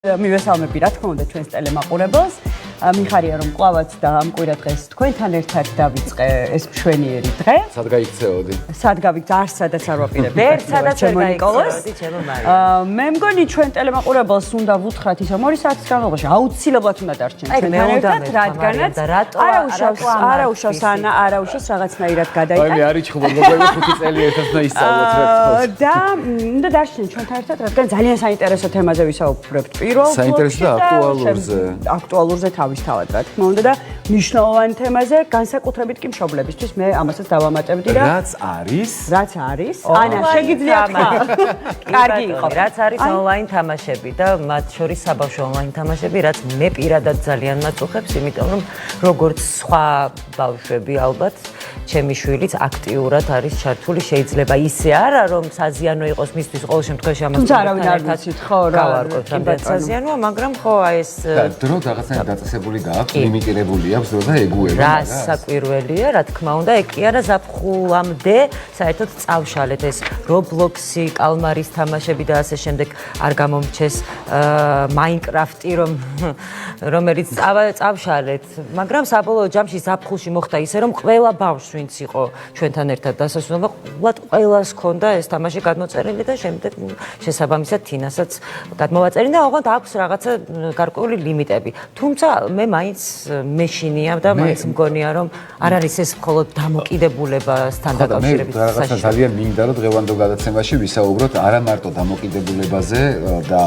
მივესალმები რა თქმა უნდა ჩვენს ტელემაყურებელს. მიხარია რომ კლავაც და ამ კვირა დღეს თქვენთან ერთად დავიწყე ეს მშვენიერი დღე. სად გაიქცეოდი? სად გავიქცე? არ სადაც არ ვაპირებ. ერთ სადაც არ გაიქცეოდი, ჩემო მარი. მე მგონი ჩვენ ტელემაყურებელს უნდა ვუთხრათ ისე 2 საათის განმავლობაში აუცილებლად უნდა დარჩენ ჩვენთან ერთად, რადგანაც არაუშავს რაღაცნაირად გადაიტანს. აი, არის ხუბო, მოგები 5 წელი ერთად და ისწავლოთ რა თქმა უნდა. და უნდა დარჩენ ჩვენთან ერთად, რადგან ძალიან საინტერესო თემაზე ვისაუბრებთ. პირველ საინტერესო და აქტუალურზე. აქტუალურზე თავისთავად რა თქმა უნდა და მნიშვნელოვანი თემაზე, განსაკუთრებით კი მშობლებისთვის მე ამასაც დავამატებდი და რაც არის? ანა, შეგიძლიათ თქვა. კარგი იყო. რაც არის ონლაინ თამაშები და მათ შორის საბავშვო ონლაინ თამაშები, რაც მე პირადად ძალიან მაწუხებს, იმიტომ რომ როგორც სხვა ბავშვები ალბათ ჩემი შვილიც აქტიურად არის ჩართული, შეიძლება ისე არა რომ საზიანო იყოს მისთვის ყოველ შემთხვევაში ამას თუმცა არავინ არ ვიცით ხო რა გავარკვევთ რამდენი საზიანოა, მაგრამ ხო აი ეს დრო რაღაცნაირად დაწესებული გააქვს, ლიმიტირებული აქვს დრო და ეგუება. რა საკვირველია, რა თქმა უნდა, ეგ კი არა ზაფხულამდე საერთოდ წავშალეთ ეს Roblox-ი, კალმარის თამაშები და ასე შემდეგ არ გამომრჩეს Minecraft-ი რომელიც წავშალეთ, მაგრამ საბოლოო ჯამში ზაფხულში მოხდა ისე რომ ყველა ბავშვი ვინც იყო ჩვენთან ერთად დასასრულობა, ყველას ჰქონდა ეს თამაში გადმოწერილი და შემდეგ შესაბამისად თინასაც გადმოვაწერინა და ოღონდ აქვს რაღაცა გარკვეული ლიმიტები. თუმცა მე მაინც მეშინია და მაინც მგონია რომ არ არის ეს მხოლოდ დამოკიდებულებასთან დაკავშირებით საჭირო. რაღაცა ძალიან მინდა რომ დღევანდელ გადაცემაში ვისაუბროთ არა მარტო დამოკიდებულებაზე და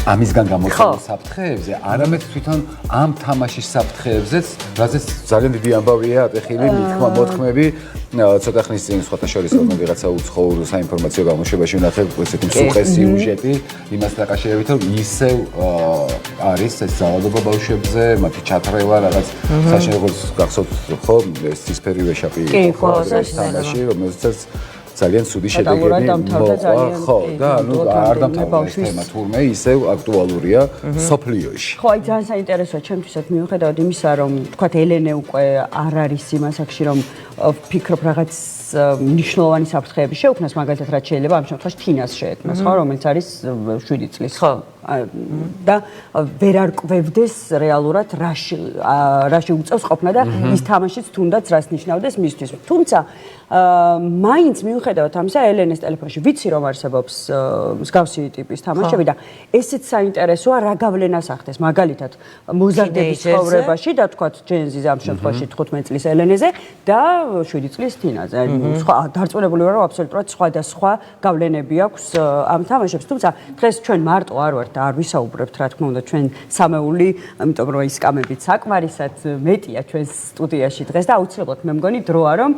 ამისგან გამოწვეულ საფრთხეებზე, არამედ თვითონ ამ თამაშის საფრთხეებზეც, რაზეც ძალიან დიდი ამბავია ატეხილი, მითქმა მოთქმები, ცოტა ხნის წინ სხვათა შორის რომ ვიღაცა უცხოურ საინფორმაციო გამოშვებაში ვნახე ესეთი მსუყე სიუჟეტი იმას დაკავშირებით, რომ ისევ არის ეს ძალადობა ბავშვებზე, მათი ჩათრევა, რაღაც საშინელი როგორც გახსოვთ ხო, ეს ცისფერი ვეშაპი იყო ეს თამაში, რომელსაც ძალიან ცუდი შედეგები მოყვა, ხო, და ანუ არ დამთავრდა ეს თემა თურმე ისევ აქტუალურია სოფლიოში. ხო, აი ძალიან საინტერესოა ჩემთვისაც მიუხედავად იმისა, რომ თქვათ ელენე უკვე არ არის იმას აქში, რომ ვფიქრობ რაღაც მნიშვნელოვანი საფრთხეები შეუქმნას, მაგალითად რაც შეიძლება ამ შემთხვევაში თინას შეექმნას, ხო, რომელიც არის 7 წლის. ხო. და ვერ არ კვევდეს რეალურად რაში უწევს ყოფნა და ის თამაშიც თუნდაც რას ნიშნავდეს მისთვის. თუმცა მაინც მიუხედავად ამისა, ელენეს ტელეფონში ვიცი რომ არსებობს მსგავსი ტიპის თამაშები და ესეც საინტერესოა რა გავლენას ახდენს. მაგალითად, მოზარდების ცხოვრებაში და თქვათ ჯენზის ამ შემთხვევაში 15 წლის ელენეზე და 7 წლის თინაზე. სხვა დარწმუნებული ვარ რომ აბსოლუტურად სხვა გავლენები აქვს ამ თამაშებს. თუმცა დღეს ჩვენ მარტო არ ვართ და არ ვისაუბრებთ რა თქმა უნდა ჩვენ სამეული, იმიტომ რომ ის კამებით საკმარისად მეტია ჩვენს სტუდიაში დღეს და აუცილებლად მე მგონი დროა რომ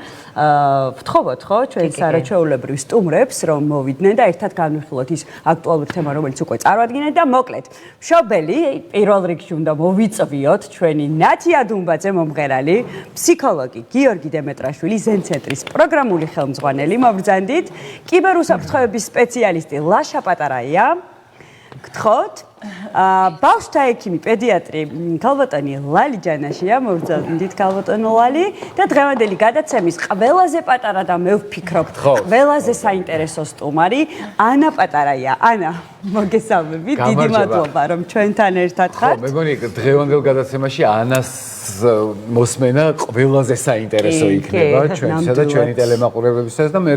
ვთხოვოთ ხო ჩვენს არაჩვეულებრივ სტუმრებს რომ მოვიდნენ და ერთად განვიხილოთ ის აქტუალური თემა რომელიც უკვე წარვადგინეთ და მოკლედ მშობელი პირველ რიგში უნდა მოვიწვიოთ ჩვენი ნათია დუმბაძე მომღერალი, ფსიქოლოგი გიორგი დემეტრაშვილი, ზენ ცენტრის პროგრამული ხელმძღვანელი, მობრძანდით, კიბერუსაფრთხოების სპეციალისტი ლაშა პატარაია. გთხოვთ ბავშვთა ექიმი პედიატრი ქალბატონი ლალი ჯანაშია, მოგრძანდით ქალბატონო ლალი და დღევანდელი გადაცემის ყველაზე პატარა და მე ვფიქრობ ყველაზე საინტერესო სტუმარი ანა პატარაია. ანა, მოგესალმები, დიდი მადლობა რომ ჩვენთან ერთად ხართ. ხო, მე მგონი დღევანდელ გადაცემაში ანას მოსმენა ყველაზე საინტერესო იქნება ჩვენსა და ჩვენი ტელემაყურებლებისთვის და მე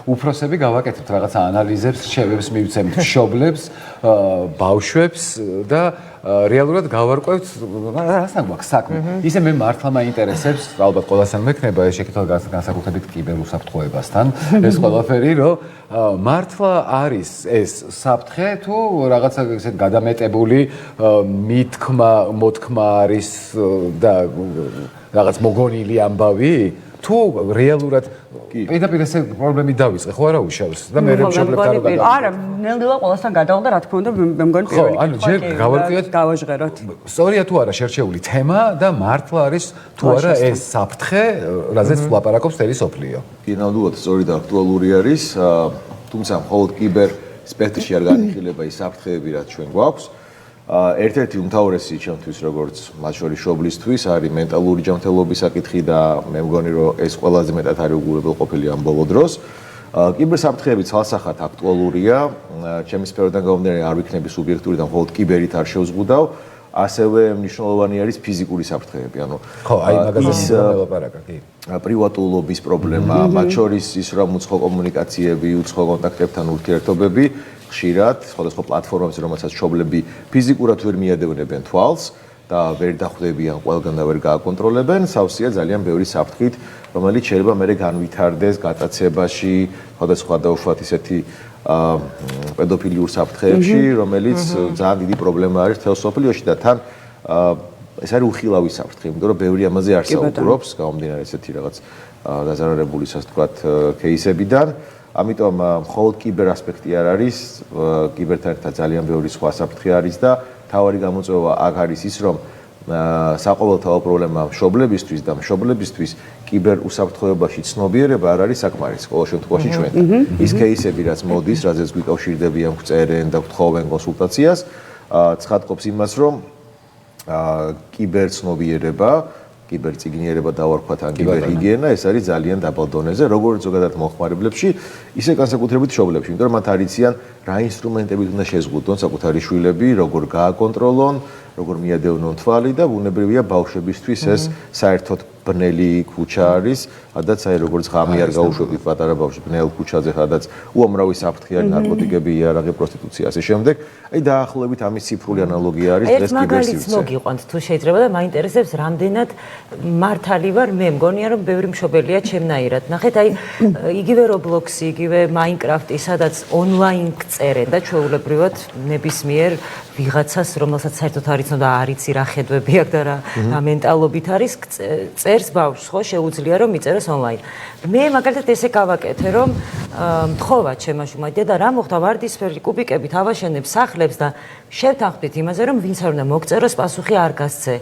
უფროსები გავაკეთებთ რაღაცა ანალიზებს, რჩევებს მივცემთ მშობლებს, ბავშვებს და რეალურად გავარკვევთ რასთან გვაქვს საქმე. ისე მე მართლა მაინტერესებს, ალბათ ყველასთან მექნება ეს შეკითხვა განსაკუთრებით კიბერუსაფრთხოებასთან, ეს ყველაფერი, რომ მართლა არის ეს საფრთხე თუ რაღაცა ესეთ გადამეტებული მოთქმა არის და რაღაც მოგონილი ამბავი თუ რეალურად პირდაპირ ესე პრობლემი დავიწყე, ხო არა უშავს და მე მშობლებთან რომ გადავიდე. არა, ნელ-ნელა ყველასთან გადავდა, რა თქმა უნდა, მე მგონი პირველი. ხო, ანუ ჯერ გავარკვიოთ, გავაჟღეროთ. სწორია თუ არა შერჩეული თემა და მართლა არის თუ არა ეს საფრთხე, რაზეც ვლაპარაკობს მთელი სოფლიო. კი, ნამდვილად სწორი და აქტუალური არის, თუმცა მხოლოდ კიბერ სპექტრში არ განიხილება ის საფრთხეები, რაც ჩვენ გვაქვს. ერთ-ერთი უმთავრესი ჩემთვის როგორც მათ შორის შობლისთვის არის მენტალური ჯანმრთელობის საკითხი და მე მგონი რომ ეს ყველაზე მეტად არის უგულებელყოფილი ამ ბოლო დროს. კიბერსაფრთხეები ცალსახად აქტუალურია. ჩემი სფეროდან გამომდინარე არ ვიქნები სუბიექტური და მხოლოდ კიბერით არ შევზღუდავ. ასევე მნიშვნელოვანი არის ფიზიკური საფრთხეები. ანუ ხო, აი მაგაზე ველაპარაკა, კი. პრივატულობის პრობლემა, მათ შორის ის რომ უცხო კომუნიკაციები, უცხო კონტაქტებთან ურთიერთობები ხშირად სხვადასხვა პლატფორმებზე, რომელსაც მშობლები ფიზიკურად ვერ მიადევნებენ თვალს და ვერ დახვდებიან ყველგან და ვერ გააკონტროლებენ, სავსეა ძალიან ბევრი საფრთხით, რომელიც შეიძლება მერე განვითარდეს გატაცებაში, სხვადასხვა დაუშვათ ისეთი პედოფილიურ საფრთხეებში, რომელიც ძალიან დიდი პრობლემა არის თელ სოფლიოში და თან ეს არის უხილავი საფრთხე, იმიტომ რომ ბევრი ამაზე არ საუბრობს, გამომდინარე ესეთი რაღაც დაზარალებული, ასე ვთქვათ, кейსებიდან. ამიტომ მხოლოდ კიბერ ასპექტი არ არის, კიბერთან ერთად ძალიან ბევრი სხვა საფრთხე არის და თავარი გამოწვევა აქ არის ის, რომ საყოველთაო პრობლემა მშობლებისთვის და მშობლებისთვის კიბერ უსაფრთხოებაში ცნობიერება არ არის საკმარისი ყოველ შემთხვევაში ჩვენთან. ის кейსები, რაც მოდის, რაზეც გვიკავშირდებიან, გვწერენ და გვთხოვენ კონსულტაციას, ცხადყოფს იმას, რომ კიბერცნობიერება, კიბერწიგნიერება დავარქვათ ან კიბერჰიგიენა, ეს არის ძალიან დაბალ დონეზე, როგორც ზოგადად მომხმარებლებში, ისე განსაკუთრებით მშობლებში, იმიტომ რომ მათ არ იციან რა ინსტრუმენტებით უნდა შეზღუდონ საკუთარი შვილები, როგორ გააკონტროლონ, როგორ მიადევნონ თვალი და ბუნებრივია ბავშვებისთვის ეს საერთოდ ბნელი ქუჩა არის, სადაც აი როგორც ღამე არ გაუშვებთ პატარა ბავშვს ბნელ ქუჩაზე, სადაც უამრავი საფრთხე არის, ნარკოტიკები, იარაღი, პროსტიტუცია, ასე შემდეგ. აი დაახლოებით ამის ციფრული ანალოგია არის დღეს კიბერსივრცე. ერთ მაგალითს მოგიყვანთ თუ შეიძლება და მაინტერესებს რამდენად მართალი ვარ, მე მგონია რომ ბევრი მშობელია ჩემნაირად. ნახეთ, აი იგივე Roblox-ი, იგივე Minecraft-ი, სადაც ონლაინ წერენ და ჩვეულებრივად ნებისმიერ ვიღაცას, რომელსაც საერთოდ არ იცნობდა, არ იცი რა ხედვები აქვს და რა მენტალობით არის, წერს ბავშვს, ხო, შეუძლია რომ მიწეროს ონლაინ. მე მაგალითად ესე გავაკეთე, რომ მთხოვა ჩემმა შვილმა, დედა რა მოხდა, ვარდისფერი კუბიკებით ავაშენებ სახლებს და შევთანხმდით იმაზე, რომ ვინც არ უნდა მოგწეროს, პასუხი არ გასცე.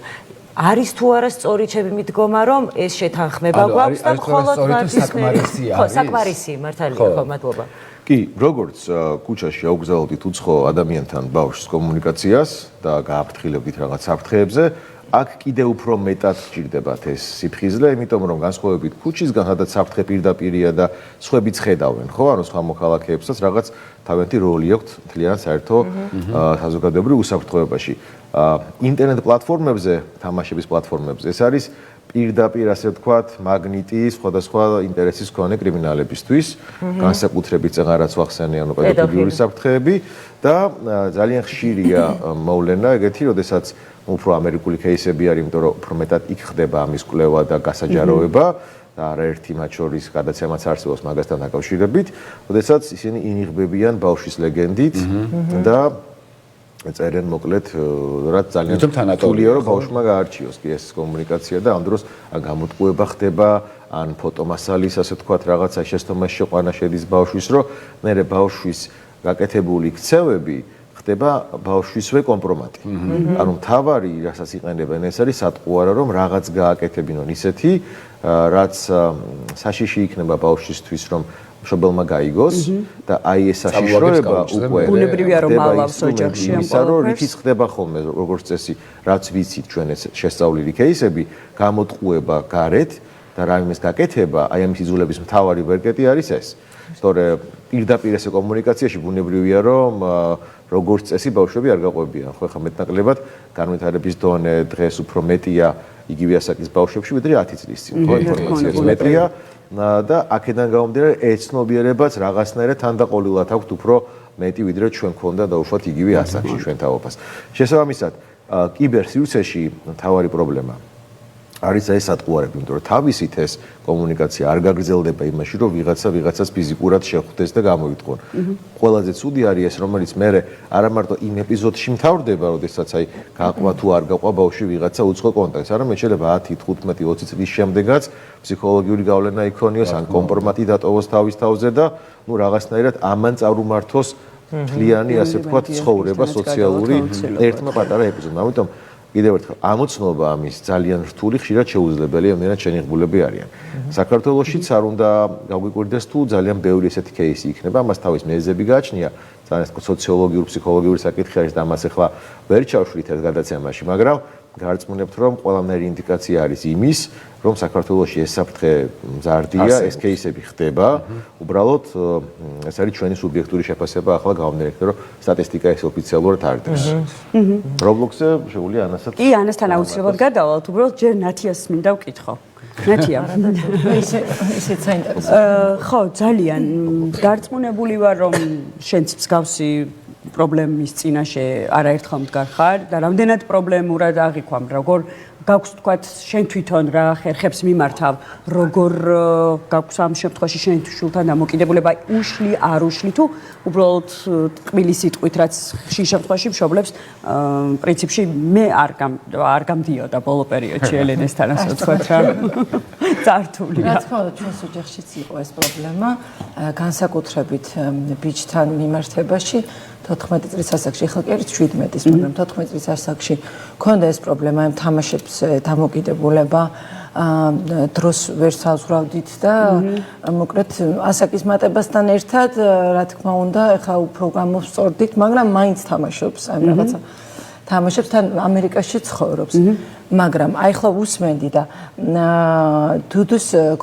არის თუ არა სწორი ჩემი მიდგომა, რომ ეს შეთანხმება გვაქვს და მხოლოდ ვარდისფერი. ხო, საკმარისი, მართალია, ხო, მადლობა. კი, როგორც ქუჩაში აუგზავნოდით უცხო ადამიანთან ბავშვს კომუნიკაციას და გააფრთხილებდით რაღაც საფრთხეებზე, აქ კიდევ უფრო მეტად გჭირდებათ ეს სიფხიზლე, იმიტომ რომ განსხვავებით ქუჩისგან, სადაც საფრთხე პირდაპირია და სხვებიც ხედავენ, ხო, ანუ სხვა მოქალაქეებსაც რაღაც თავიანთი როლი აქვთ მთლიან საერთო საზოგადოებრივ უსაფრთხოებაში. ინტერნეტ პლატფორმებზე, თამაშების პლატფორმებზე ეს არის პირდაპირ ასე ვთქვათ, მაგნიტი სხვადასხვა ინტერესის მქონე კრიმინალებისთვის, განსაკუთრებით წეღარაც ვახსენე, ანუ პედოფილიური საფრთხეები და ძალიან ხშირია მოვლენა ეგეთი, როდესაც უფრო ამერიკული кейსები არის, იმიტომ რომ უფრო მეტად იქ ხდება ამის კვლევა და გასაჯაროება და არაერთი მათ შორის გადაცემაც არსებობს მაგასთან დაკავშირებით, როდესაც ისინი ინიღბებიან ბავშვის ლეგენდით და წერენ მოკლედ, რაც ძალიან რთულია რომ ბავშვმა გაარჩიოს კი ეს კომუნიკაცია და ამ დროს ან გამოტყუება ხდება, ან ფოტომასალის, ასე ვთქვათ, რაღაცა შეცდომაში შეყვანა შედის ბავშვის, რომ მერე ბავშვის გაკეთებული ქცევები ხდება ბავშვისვე კომპრომატი. ანუ მთავარი, რასაც იყენებენ, ეს არის სატყუარა, რომ რაღაც გააკეთებინონ ისეთი, რაც საშიში იქნება ბავშვისთვის, რომ მშობელმა გაიგოს და აი ეს საშიშროება უკვე ბუნებრივია რომ ალავს ოჯახში ამ ყველაფერს. რითიც ხდება ხოლმე, როგორც წესი, რაც ვიცით ჩვენ ეს შესწავლილი кейსები, გამოტყუება გარეთ და რაიმეს გაკეთება, აი ამის იძულების მთავარი ვერკეტი არის ეს. თორე პირდაპირ ესე კომუნიკაციაში ბუნებრივია რომ როგორც წესი ბავშვები არ გაყვებიან. ხო, ხა მეტნაკლებად განვითარების დონე დღეს უფრო მეტია იგივე ასაკის ბავშვებში, ვიდრე 10 წლის წინ. ხო, ინფორმაცია მეტია და აქედან გამომდინარე ეცნობიერებაც რაღაცნაირად თანდაყოლილად აქვთ უფრო მეტი ვიდრე ჩვენ ქონდა დაუშვათ იგივე ასაკში ჩვენ თაობას. შესაბამისად, კიბერსივრცეში მთავარი პრობლემა არის ეს სატყუარები, იმიტომ რომ თავისით ეს კომუნიკაცია არ გაგრძელდება იმაში, რომ ვიღაცას ფიზიკურად შეხვდეს და გამოიტყონ. ყველაზე ცუდი არის ეს, რომელიც მე არა მარტო იმ ეპიზოდში მთავრდება, როდესაც აი გაყვა თუ არ გაყვა ბავშვი ვიღაცა უცხო კონტაქტს, არამედ შეიძლება 10, 15, 20 წლის შემდეგაც ფსიქოლოგიური გავლენა იქონიოს, ან კომპრომატი დატოვოს თავის თავზე და ნუ რაღაცნაირად ამან წარუმართოს მთლიანი, ასე ვთქვათ, ცხოვრება სოციალური ერთმა პატარა ეპიზოდმა. ამიტომ კიდევ ერთხელ ამოცნობა ამის ძალიან რთული, ხშირად შეუძლებელია, მერად შენიღბულები არიან. საქართველოშიც არ უნდა გაგვიკვირდეს თუ ძალიან ბევრი ესეთი кейსი იქნება, ამას თავის მიზეზები გააჩნია, ძალიან სოციოლოგიური, ფსიქოლოგიური საკითხი არის და ამას ახლა ვერ ჩავშვით ერთ გადაცემაში, მაგრამ გარწმუნებთ, რომ ყველანაირი ინდიკაცია არის იმის, რომ საქართველოში ეს საფრთხე მზარდია, ეს кейსები ხდება. უბრალოდ ეს არის ჩვენი სუბიექტური შეფასება, ახლა გამომდინარე, რომ სტატისტიკა ეს ოფიციალურად არ დევს. Roblox-ზე შეგვიძლია ანასაც. კი, ანასთან აუცილებლად გადავალთ, უბრალოდ ჯერ ნათიას მინდა ვკითხო. ნათია. ისეც საინტერესოა. ხო, ძალიან დარწმუნებული ვარ, რომ შენც მსგავსი პრობლემის წინაშე არაერთხელ მდგარ ხარ და რამდენად პრობლემურად აღიქვამ, როგორ გაქვს თქვათ შენ თვითონ რა ხერხებს მიმართავ, როგორ გაქვს ამ შემთხვევაში შენ შულთან დამოკიდებულება უშლი, არ უშლი თუ უბრალოდ ტყბილი სიტყვით, რაც ხშირ შემთხვევაში მშობლებს პრინციპში მე არ გამდიოდა ბოლო პერიოდში ელენესთან ასე ვთქვათ რა. წართული. რა თქმა უნდა, ჩვენს ოჯახშიც იყო ეს პრობლემა, განსაკუთრებით ბიჭთან მიმართებაში. 14 წლის ასაკში, ახლა კი არის 17-ის, მაგრამ 14 წლის ასაკში ქონდა ეს პრობლემა, ამ თამაშებს დამოკიდებულება, დროს ვერ საზღვრავდით და მოკლედ ასაკის მატებასთან ერთად, რა თქმა უნდა, ახლა უფრო გამოვსწორდით, მაგრამ მაინც თამაშობს, აი რაღაცა თამაშებს თან ამერიკაში ცხოვრობს. მაგრამ აი ახლა usmendi და დუდუს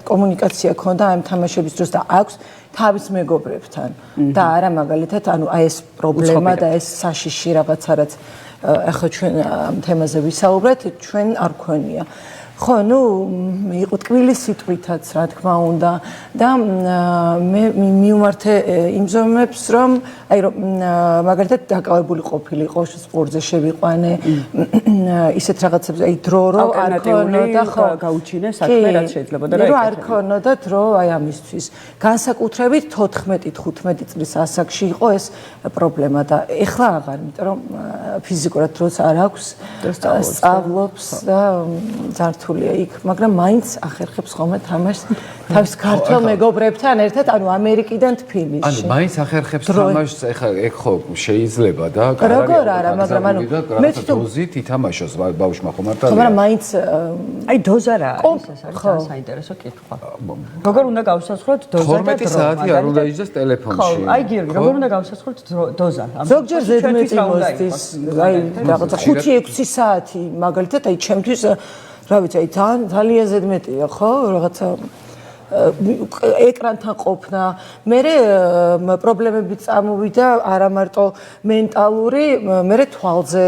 კომუნიკაცია ქონდა ამ თამაშების დროს და აქვს თავის მეგობრებთან და არა მაგალითად ანუ აი ეს პრობლემა და ეს საშიში რაღაცა რაც ახლა ჩვენ ამ თემაზე ვისაუბრეთ ჩვენ არ გვქონია ხო ნუ იყო ტკბილი სიტყვითაც რა თქმა უნდა და მე მივმართე იმ ზომებს რომ აი რომ მაგალითად დაკავებული ყოფილიყო სპორტზე შევიყვანე ისეთ რაღაცებზე აი დრო რო არ ქონოდა ხო გაუჩინე საქმე რაც შეიძლება და რა არ ქონოდა დრო აი ამისთვის განსაკუთრებით 14-15 წლის ასაკში იყო ეს პრობლემა და ეხლა აღარ იმიტომ რომ ფიზიკურად დროს არ აქვს სწავლობს და ზართულია იქ მაგრამ მაინც ახერხებს ხოლმე თამაშს თავის ქართველ მეგობრებთან ერთად ანუ ამერიკიდან თბილისში ანუ მაინც ახერხებს თამაშს ეხლა ეგ ხო შეიძლება და როგორ არა მაგრამ ანუ მე დოზით ითამაშოს ბავშვმა ხომ მართალია მაგრამ მაინც აი დოზა რა არის ეს არის საინტერესო კითხვა როგორ უნდა გავსასწროთ დოზა და დრო 12 საათი არ უნდა იჯდეს ტელეფონში ხო აი გიორგი როგორ უნდა გავსასწროთ დოზა ზოგჯერ ზედმეტი მოსდის აი რაღაცა 5-6 საათი მაგალითად აი ჩემთვის რა ვიცი აი ძალიან ზედმეტია ხო რაღაცა ეკრანთან ყოფნა მე პრობლემები წამოვიდა არა მარტო მენტალური მე თვალზე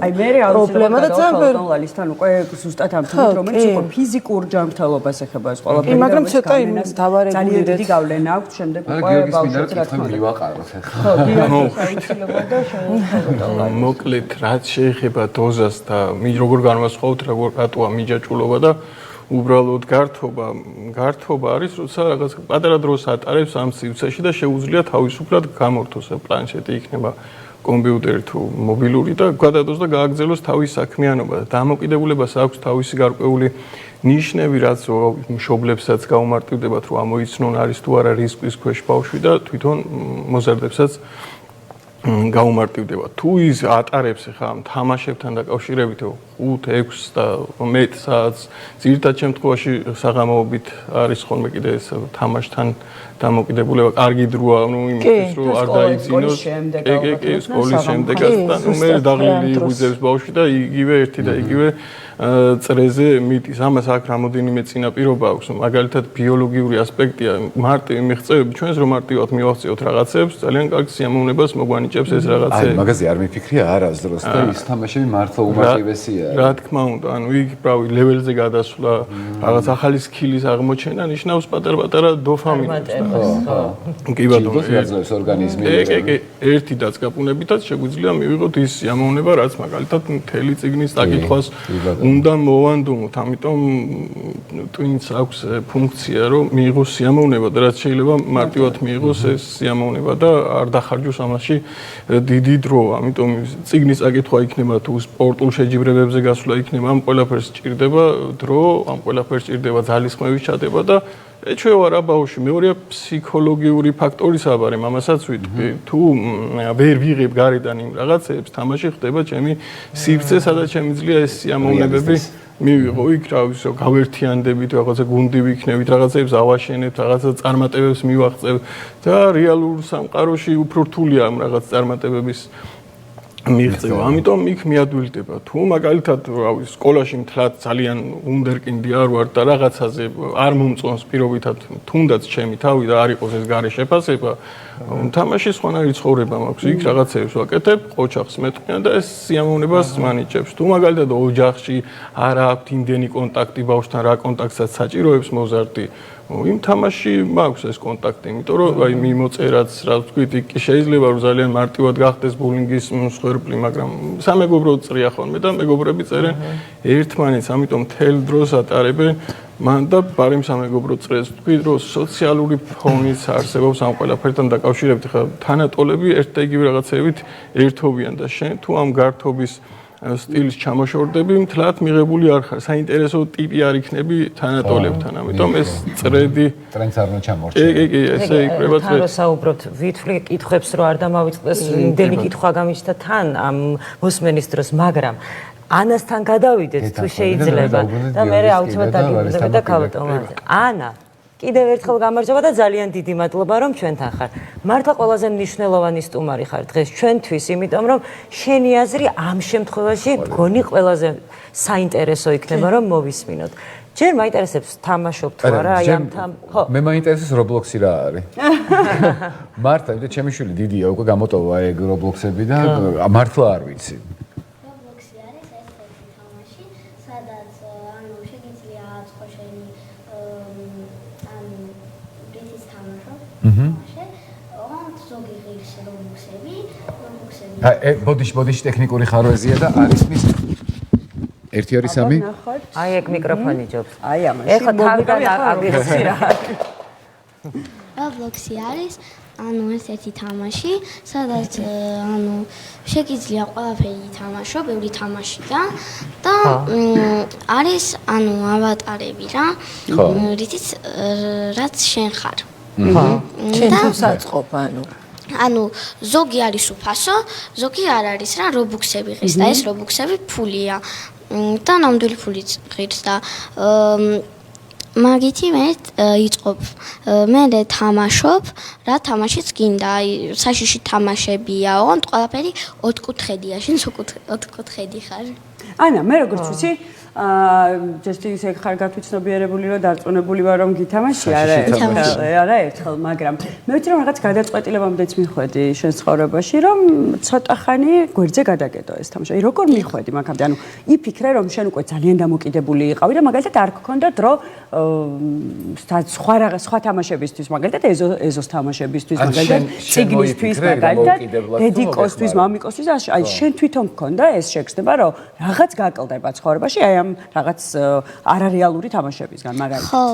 აი მე პრობლემა და ძალიან უკვე ზუსტად ამ თემით რომელიც იყო ფიზიკურ ჯანმრთელობას ეხება ეს ყველაფერი კი მაგრამ ცოტა იმ დავარეგულირეთ ძალიან დიდი გავლენა აქვს შემდეგ უკვე ბავშვებს რა თქმა უნდა ვიყაროთ ახლა ხო გიორგი და შეიძლება მოკლედ რაც შეეხება დოზას და როგორ განვასხვაოთ რატოა მიჯაჭვულობა და უბრალოდ გართობა არის, როცა რაღაც პატარა დროს ატარებს ამ სივრცეში და შეუძლია თავისუფლად გამორთოს პლანშეტი იქნება კომპიუტერი თუ მობილური და გადადოს და გააგრძელოს თავის საქმიანობა. დამოკიდებულებას აქვს თავისი გარკვეული ნიშნები, რაც მშობლებსაც გაუმარტივდებათ, რომ ამოიცნონ არის თუ არა რისკის ქვეშ ბავშვი და თვითონ მოზარდებსაც გაუმარტივდება. თუ ის ატარებს ახლა ამ თამაშებთან დაკავშირებით 5-6 და მეტ საათს ძირითად შემთხვევაში საღამოობით არის ხოლმე კიდე ეს თამაშთან დამოკიდებულება, კარგი დროა, ნუ იმისთვის რომ არ დაიძინოს. კი, სკოლის შემდეგაც და ნუ მე დაღლილი იღვიძებს ბავშვი და იგივე ერთი და იგივე წრეზე მიტის. ამას აქ რამოდენიმე წინაპირობა აქვს. მაგალითად ბიოლოგიური ასპექტია, მარტივი მიღწევები ჩვენს რომ მარტივად მივახციოთ რაღაცებს, ძალიან კარგ სიამოვნებას მოგვანიჭებს ეს რაღაცები. აი, მაგაზე არ მიფიქრია არასდროს და ის თამაშები მართლა უმარტივესია. რა თქმა უნდა, ანუ იქ pravი ლეველზე გადასვლა, რაღაც ახალი სკილის აღმოჩენა ნიშნავს პატარ-პატარა დოფამინებს. ხო. კი ბატონო, შეძლებს ორგანიზმი. კი, ერთი დაწკაპუნებითაც შეგვიძლია მივიღოთ ის სიამოვნება, რაც მაგალითად მთელი წიგნის დაკითხვას უნდა მოვანდუმოთ. ამიტომ twins აქვს ფუნქცია, რომ მიიღოს სიამოვნება და რაც შეიძლება მარტივად მიიღოს ეს სიამოვნება და არ დახარჯოს ამაში დიდი დრო. ამიტომ წიგნის დაკითხვა იქნება თუ სპორტულ შეჯიბრებებზე გასვლა იქნება, ამ ყველაფერს სჭირდება დრო, ამ ყველაფერს სჭირდება ძალისხმევის ჩადება და ეჩვევა რა ბავშვი. მეორეა ფსიქოლოგიური ფაქტორის აბარი, ამასაც ვიტყვი. თუ ვერ ვიღებ გარედან იმ რაღაცებს, თამაში ხდება ჩემი სივრცე, სადაც შემიძლია ეს სიამოვნებები მივიღო იქ რა ვიცი, გავერთიანდებით, რაღაცა გუნდი ვიქნებით, რაღაცებს ავაშენებთ, რაღაცა წარმატებებს მივაღწევ და რეალურ სამყაროში უფრო რთულია ამ რაღაც წარმატებების მიღწევა. ამიტომ იქ მიადვილდება. თუ მაგალითად, რავი, სკოლაში მთლად ძალიან უნდერკინდი არ ვარ და რაღაცაზე არ მომწონს პირობითად, თუნდაც ჩემი თავი და არ იყოს ეს გარე შეფასება, თამაში სხვანაირი ცხოვრება მაქვს. იქ რაღაცებს ვაკეთებ, ყოჩახს მეტყვიან და ეს სიამოვნებას მანიჭებს. თუ მაგალითად ოჯახში არ აქვს იმდენი კონტაქტი ბავშვთან, რა კონტაქტსაც საჭიროებს მოზარდი, იმ თამაში მაქვს ეს კონტაქტი, იმიტომ რომ აი მიმოწერაც, რა ვთქვით, კი შეიძლება რომ ძალიან მარტივად გახდეს ბულინგის მსხვერპლი, მაგრამ სამეგობრო წრია ხოლმე და მეგობრები წერენ ერთმანეთს, ამიტომ მთელ დროს ატარებენ მან და ბარემ სამეგობრო წრეს ვთქვით, რომ სოციალური ფონიც არსებობს ამ ყველაფერთან დაკავშირებით, ხა თანატოლები ერთ და იგივე რაღაცებით ერთობიან და შენ თუ ამ გართობის სტილის ჩამოშორდები, მთლად მიღებული არ ხარ. საინტერესო ტიპი არ იქნები თანატოლებთან. ამიტომ ეს წრედი ტრენდს არ უნდა ჩამორჩა. კი, ესე იქნება თან რო საუბრობთ, ვითვლი კითხვებს რო არ დამავიწყდეს, იმდენი კითხვა გამიშთა თან ამ მოსმენის დროს, მაგრამ ანასთან გადავიდეთ თუ შეიძლება და მე აუცილებლად დაგიბრუნდები და გავატოვოთ. ანა კიდევ ერთხელ გამარჯობა და ძალიან დიდი მადლობა რომ ჩვენთან ხარ. მართლა ყველაზე მნიშვნელოვანი სტუმარი ხარ დღეს ჩვენთვის, იმიტომ რომ შენი აზრი ამ შემთხვევაში მგონი ყველაზე საინტერესო იქნება რომ მოვისმინოთ. ჯერ მაინტერესებს თამაშობ თუ არა აი ამ ხო მე მაინტერესებს Roblox-ი რა არის. მართლა, იმიტომ ჩემი შვილი დიდია, უკვე გამოტოვა ეგ Roblox-ები და მართლა არ ვიცი. Roblox-ი არის ეს თამაში, სადაც ანუ შეგიძლია აწყო შენი ზოგი ღირს Roblox-ები. ბოდიში ტექნიკური ხარვეზია და არის მის 1 2 3 აი ეგ მიკროფონი ჯობს. აი ამაში. ეხლა თავიდან აგიხსი რა. Roblox-ი არის ანუ ერთ-ერთი თამაში, სადაც ანუ შეგიძლია ყველაფერი ითამაშო, ბევრი თამაშია და არის ანუ ავატარები რა, რითიც რაც შენ ხარ. შენ თუ საწყობ ანუ ზოგი არის უფასო, ზოგი არ არის რა, Robux-ები ღირს და ეს Robux-ები ფულია და ნამდვილი ფულიც ღირს და მაგითი მე იწყობ მე თამაშობ რა თამაშიც გინდა აი საშიში თამაშებია ოღონდ ყველაფერი ოთხკუთხედია შენ ოთხკუთხედი ხარ ანა მე როგორც ვიცი ჯესტი ისე ხარ გათვითცნობიერებული რომ დარწმუნებული ვარ რომ გითამაში არა ერთხელ მაგრამ მე ვიცი რომ რაღაც გადაწყვეტილებამდეც მიხვედი შენ ცხოვრებაში რომ ცოტა ხანი გვერდზე გადაგედო ეს თამაში აი როგორ მიხვედი მაგამდე ანუ იფიქრე რომ შენ უკვე ძალიან დამოკიდებული იყავი და მაგალითად არ გქონდა დრო სხვა თამაშებისთვის მაგალითად ეზოს თამაშებისთვის მაგალითად ციგნისთვის მაგალითად დედიკოსთვის მამიკოსთვის აი შენ თვითონ გქონდა ეს შეგრძნება რომ რაღაც გაკლდება ცხოვრებაში აი რაღაც არარეალური თამაშებისგან მაგალითად ხო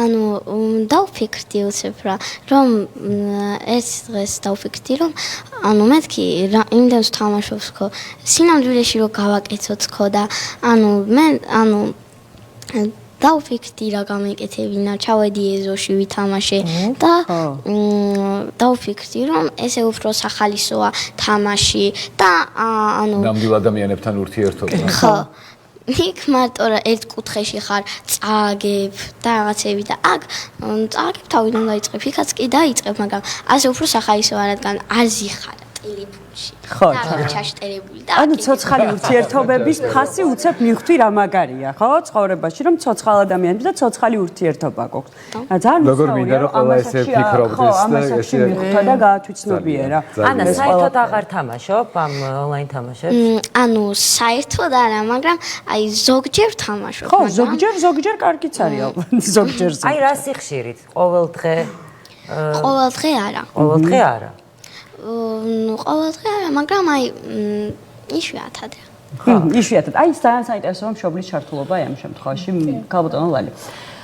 ანუ დავფიქრდი უცებ რა რომ ეს დღეს დავფიქრდი რომ ანუ მეთქი იმდენს თამაშობს ხო სინამდვილეში რომ გავაკეთოთ ხო და ანუ მე ანუ დავფიქრდი რა გამეკეთებინა ჩავედი ეზოში ვითამაშე და დავფიქრდი რომ ესე უფრო სახალისოა თამაში და ანუ ნამდვილ ადამიანებთან ურთიერთობა ხო იქ მარტო რა ერთ კუთხეში ხარ წააგებ და რაღაცები და აქ წააგებ თავიდან დაიწყებ იქაც კი დაიწყებ მაგრამ ასე უფრო სახალისოა რადგან არ ზიხარ ტელეფონში ხო ჩაშტერებული და ანუ ცოცხალი ურთიერთობების ფასი უცებ მიხვდი რა მაგარია ხო ცხოვრებაში რომ ცოცხალ ადამიანებს და ცოცხალი ურთიერთობა გვაქვს ძალიან როგორ მინდა რომ ყველა ესე ფიქრობდეს და ესე მიხვდა და გაათვითცნობიერა ანა საერთოდ აღარ თამაშობ ამ ონლაინ თამაშებს ანუ საერთოდ არა მაგრამ აი ზოგჯერ თამაშობ ხო ზოგჯერ კარგიც არის ალბათ ზოგჯერ აი რა სიხშირით ყოველ დღე არა ყოველდღე არა, მაგრამ აი იშვიათად. იშვიათად. აი ძალიან საინტერესოა მშობლის ჩართულობა ამ შემთხვევაში ქალბატონო ლალი.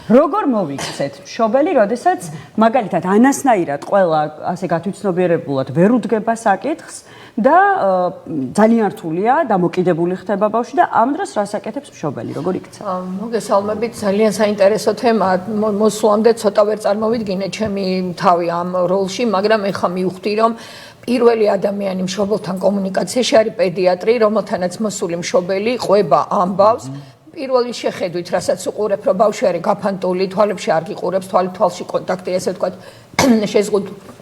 როგორ მოვიქცეთ მშობელი, როდესაც მაგალითად ანასნაირად ყველა ასე გათვითცნობიერებულად ვერ უდგება საკითხს და ძალიან რთულია დამოკიდებული ხდება ბავშვი და ამ დროს რას აკეთებს მშობელი, როგორ იქცა? მოგესალმებით, ძალიან საინტერესო თემა. მოსვლამდე ცოტა ვერ წარმოვიდგინე ჩემი თავი ამ როლში, მაგრამ ეხლა მივხვდი რომ პირველი ადამიანი მშობელთან კომუნიკაციაში არის პედიატრი, რომელთანაც მოსული მშობელი ყვება ამბავს. პირველი შეხედვით, რასაც უყურებ, რომ ბავშვი არის გაფანტული, თვალებში არ გიყურებს, თვალში კონტაქტი, ესე ვთქვათ,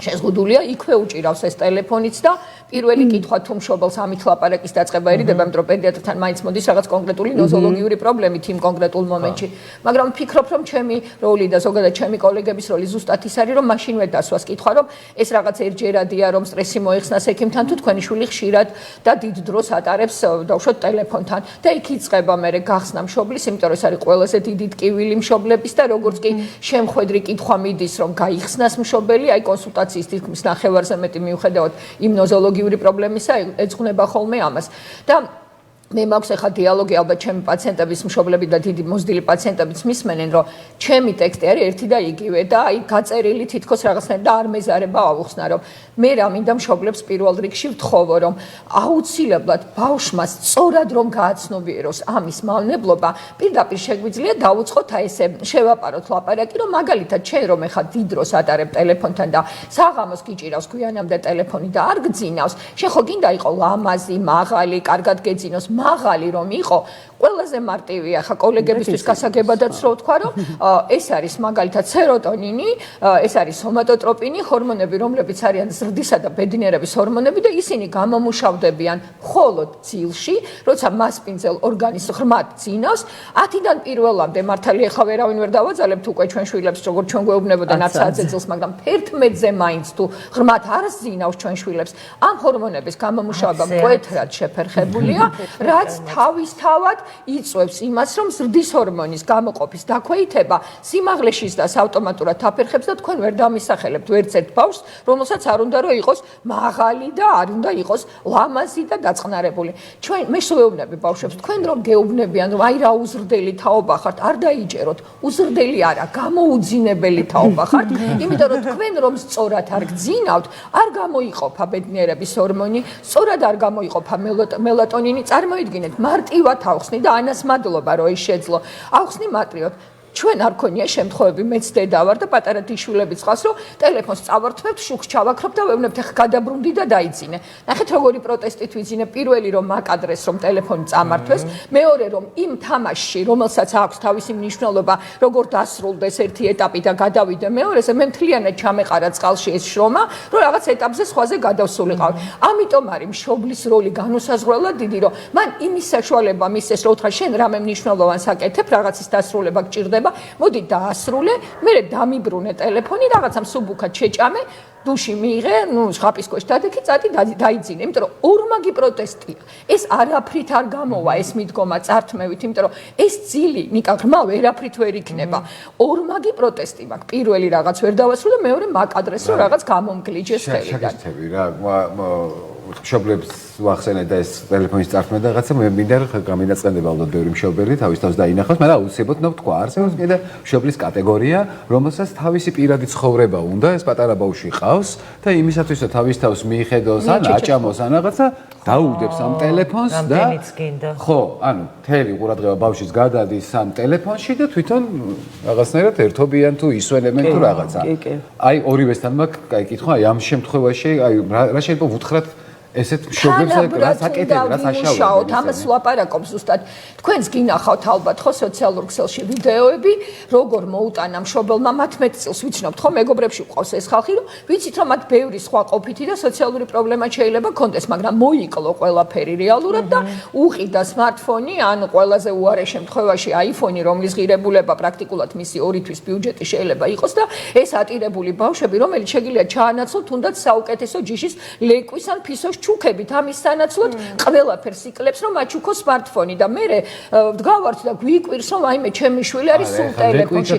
შეზღუდულია, იქვე უჭირავს ეს ტელეფონიც და პირველი კითხვა თუ მშობელს ამით ლაპარაკის დაწყება ერიდება, იმიტომ რომ პედიატრთან მაინც მოდის რაღაც კონკრეტული ნოზოლოგიური პრობლემით იმ კონკრეტულ მომენტში. მაგრამ ვფიქრობ, რომ ჩემი როლი და ზოგადად ჩემი კოლეგების როლი ზუსტად ის არის, რომ მაშინვე დასვას კითხვა, რომ ეს რაღაც ერთჯერადია, რომ სტრესი მოიხსნას ექიმთან თუ თქვენი შვილი ხშირად და დიდ დროს ატარებს დავუშვათ ტელეფონთან და იქ იწყება მე გახსნა მშობლის, იმიტომ რომ ეს არის ყველაზე დიდი ტკივილი მშობლების და როგორც კი შემხედრი კითხვა მიდის, რომ გაიხსნას მშობელი, აი კონსულტაციის თითქმის ნახევარზე მეტი მიუხედავად იმ ნოზოლოგიური პრობლემისა ეძღვნება ხოლმე ამას. და მე მაქვს ახლა დიალოგი ალბათ ჩემი პაციენტების მშობლები და დიდი მოზრდილი პაციენტებიც მისმენენ, რომ ჩემი ტექსტი არის ერთი და იგივე და აი გაწერილი თითქოს რაღაცნაირად და არ მეზარება ავუხსნა, რომ მე რა მინდა მშობლებს პირველ რიგში ვთხოვო, რომ აუცილებლად ბავშვმა სწორად რომ გააცნობიეროს ამის მავნებლობა, პირდაპირ შეგვიძლია დავუწყოთ აი ესე შევაპაროთ ლაპარაკი, რომ მაგალითად ჩვენ რომ ეხა დიდ დროს ატარებ ტელეფონთან და საღამოს გიჭირავს გვიანამდე ტელეფონი და არ გძინავს, შენ ხო გინდა იყო ლამაზი, მაღალი, კარგად გეძინოს მაღალი რომ იყო, ყველაზე მარტივია ხა კოლეგებისთვის გასაგებადაც რო ვთქვა, რომ ეს არის მაგალითად სეროტონინი, ეს არის სომატოტროპინი, ჰორმონები, რომლებიც არიან ზრდისა და ბედნიერების ჰორმონები და ისინი გამომუშავდებიან მხოლოდ ძილში, როცა მასპინძელ ორგანიზმს ღრმად ძინავს, 10-დან პირველამდე მართალია ხა ვერავინ ვერ დავაძალებთ უკვე ჩვენ შვილებს, როგორც ჩვენ გვეუბნებოდა ნაცაძე ძილს, მაგრამ 11-ზე მაინც თუ ღრმად არ ძინავს ჩვენ შვილებს, ამ ჰორმონების გამომუშავება მკვეთრად შეფერხებულია, რაც თავისთავად იწვევს იმას, რომ ზრდის ჰორმონის გამოყოფის დაქვეითება სიმაღლეშიც და ავტომატურად აფერხებს და თქვენ ვერ დამისახელებთ ვერც ერთ ბავშვს, რომელსაც არ უნდა რომ იყოს მაღალი და არ უნდა იყოს ლამაზი და დაწყნარებული. ჩვენ მე შევეუბნები ბავშვებს, თქვენ რომ გეუბნებიან, რომ აი რა უზრდელი თაობა ხართ, არ დაიჯეროთ. უზრდელი არა, გამოუძინებელი თაობა ხართ, იმიტომ რომ თქვენ რომ სწორად არ გძინავთ, არ გამოიყოფა ბედნიერების ჰორმონი, სწორად არ გამოიყოფა მელატონინი. წარმოიდგინეთ, მარტივად ავხსნი და ანას მადლობა რომ ის შეძლო. ავხსნი მარტივად. ჩვენ არ ქონია შემთხვევები, მეც დედა ვარ და პატარა დიშვილებიც ყავს, რომ ტელეფონს წავართმევთ, შუქს ჩავაქრობ და ვეუბნებთ, ახლა გადაბრუნდი და დაიძინე. ნახეთ როგორი პროტესტით ვიძინე, პირველი რომ მაკადრეს, რომ ტელეფონი წამართვეს, მეორე რომ იმ თამაშში, რომელსაც აქვს თავისი მნიშვნელობა, როგორ დასრულდეს ერთი ეტაპი და გადავიდე მეორეზე, მე მთლიანად ჩამეყარა წყალში ეს შრომა, რომ რაღაც ეტაპზე სხვაზე გადავსულიყავ. ამიტომ არის მშობლის როლი განუსაზღვრელად დიდი, რომ მან იმის საშუალება მისცეს, რომ უთხრა შენ რამე მნიშვნელოვანს აკეთებ, რაღაცის დასრულება გჭირდება. მოდი დაასრულე, მე დამიბრუნე ტელეფონი, რაღაცა მსუბუქად შეჭამე, დუში მიიღე, ჟღაპის ქვეშ დადექი, წადი დაიძინე, იმიტომ რომ ორმაგი პროტესტია. ეს არაფრით არ გამოვა ეს მიდგომა წართმევით, იმიტომ რომ ეს ძილი, ნიკა ღრმა ვერაფრით ვერ იქნება. ორმაგი პროტესტი მაქვს. პირველი რაღაც ვერ დავასრულე, მეორე მაკადრეს, რომ რაღაც გამომგლიჯეს ხელიდან. შეგეცდები რა, მშობლებს ვახსენე და ეს ტელეფონის წართმა და რაღაცა მე მინდა რომ გამინაწყენდება ალბათ ბევრი მშობელი თავის თავს დაინახოს, მაგრამ აუცილებლად უნდა ვთქვა, არსებობს კიდე მშობლის კატეგორია, რომელსაც თავისი პირადი ცხოვრება უნდა, ეს პატარა ბავშვი ყავს და იმისათვის რომ თავის თავს მიიხედოს ან აჭამოს ან რაღაცა დაუდებს ამ ტელეფონს და ხო, ანუ მთელი ყურადღება ბავშვის გადადის ამ ტელეფონში და თვითონ რაღაცნაირად ერთობიან თუ ისვენებენ თუ რაღაცა. აი ორივესთან მაქვს კაი კითხვა, აი ამ შემთხვევაში აი რა შეიძლება ვუთხრათ ესეთ მშობლებს რაც აკეთებენ, რაც აშავებენ. ამას ვლაპარაკობ ზუსტად. თქვენს გინახავთ ალბათ ხო სოციალურ ქსელში ვიდეოები, როგორ მოუტანა მშობელმა 11 წელს ვიცნობთ ხო მეგობრებში ყავს ეს ხალხი, რომ ვიცით რომ მათ ბევრი სხვა ყოფითი და სოციალური პრობლემა შეიძლება კონდეს, მაგრამ მოიკლო ყველაფერი რეალურად და უყიდა smartphone-ი, ან ყველაზე უარე შემთხვევაში iPhone-ი, რომლის ღირებულება პრაქტიკულად მისი 2 თვის ბიუჯეტი შეიძლება იყოს და ეს ატირებული ბავშვები, რომელიც შეგიძლია ჩაანაცვლოთ თუნდაც საუკეთესო ჯიშის ლეკვის ან ფისოს ჩუქებით ამის სანაცვლოდ ყველაფერს იკლებს რომ აჩუქო smartphone-ი და მე ვდგავართ და გვიკვირს რომ აიმე ჩემი შვილი არის სულ ტელეფონში.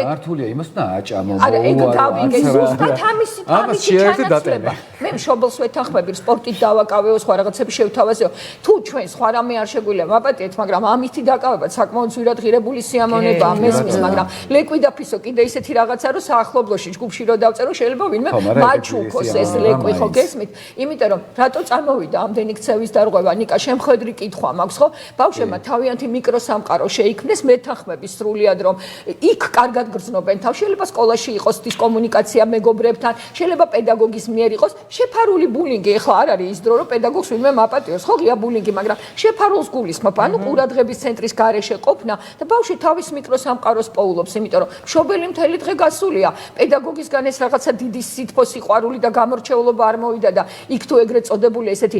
ართულია იმას უნდა აჭამო. არა, ეგ დავიგე ზუსტად ამისი ჩანაცვლება. მე მშობელს ვეთანხმები სპორტით დავაკავეო, სხვა რაღაცები შევთავაზეო. თუ ჩვენ სხვა რამე არ შეგვიძლია ვაპატიეთ, მაგრამ ამითი დაკავება საკმაოდ ძვირად ღირებული სიამოვნებაა მესმის, მაგრამ ლეკვი და ფისო კიდე ისეთი რაღაცა რომ საახლობლოში ჯგუფში რო დავწერო შეიძლება ვინმე მაჩუქოს ეს ლეკვი ხო გესმით? იმიტომ რომ რატო წარმოვიდა ამდენი ქცევის დარღვევა? ნიკა შემხედრი კითხვა მაქვს ხო? ბავშვებმა თავიანთი მიკროსამყარო შეიქმნეს, მეთანხმები სრულიად რომ იქ კარგად გრძნობენ თავს, შეიძლება სკოლაში იყოს ის კომუნიკაცია მეგობრებთან, შეიძლება პედაგოგის მიერ იყოს შეფარული ბულინგი. ეხლა არ არის ის დრო რომ პედაგოგს ვინმე მაპატიოს, ხო ღია ბულინგი, მაგრამ შეფარულს გულისხმობ, ანუ ყურადღების ცენტრის გარეშე ყოფნა და ბავშვი თავის მიკროსამყაროს პოულობს, იმიტომ რომ მშობელი მთელი დღე გასულია, პედაგოგისგან ეს რაღაცა დიდი სითბო სიყვარული და გამორჩეულობა არ მოვიდა და იქ თუ ეგრეთ წოდებული ესეთი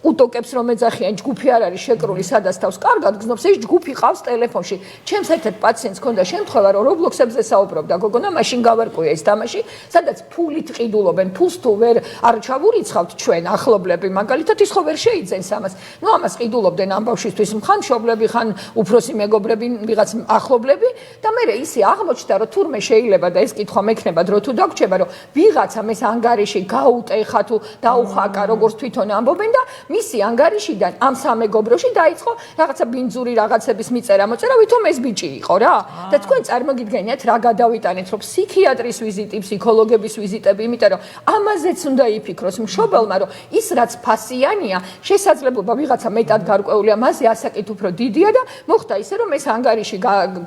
უტოკებს რომ ეძახიან ჯგუფი არ არის შეკრული სადაც თავს კარგად გზნობს ეს ჯგუფი ყავს ტელეფონში ჩემს ერთ-ერთ პაციენტს ჰქონდა შემთხვევა რომ რობლოქსებზე საუბრობდა გოგონა მაშინ გავარკვია ეს თამაში სადაც ფულით ყიდულობენ ფულს თუ ვერ არ ჩავურიცხავთ ჩვენ ახლობლები მაგალითად ის ხო ვერ შეიძენს ამას ნუ ამას ყიდულობდნენ ამ ბავშვისთვის ხან მშობლები ხან უფროსი მეგობრები ვიღაც ახლობლები და მე ისე აღმოჩნდა რომ თურმე შეიძლება და ეს კითხვა მექნება დრო თუ დაგვრჩება რომ ვიღაცამ ეს ანგარიში გაუტეხა თუ დაუხაკა როგორც თვითონ ამბობენ და მისი ანგარიშიდან ამ სამეგობროში დაიწყო რაღაცა ბინძური რაღაცების მიწერა მოწერა ვითომ ეს ბიჭი იყო რა და თქვენ წარმოგიდგენიათ რა გადავიტანეთ რომ ფსიქიატრის ვიზიტი ფსიქოლოგების ვიზიტები იმიტომ რომ ამაზეც უნდა იფიქროს მშობელმა რომ ის რაც ფასიანია შესაძლებლობა ვიღაცა მეტად გარკვეულია მასზე ასაკით უფრო დიდია და მოხდა ისე რომ ეს ანგარიში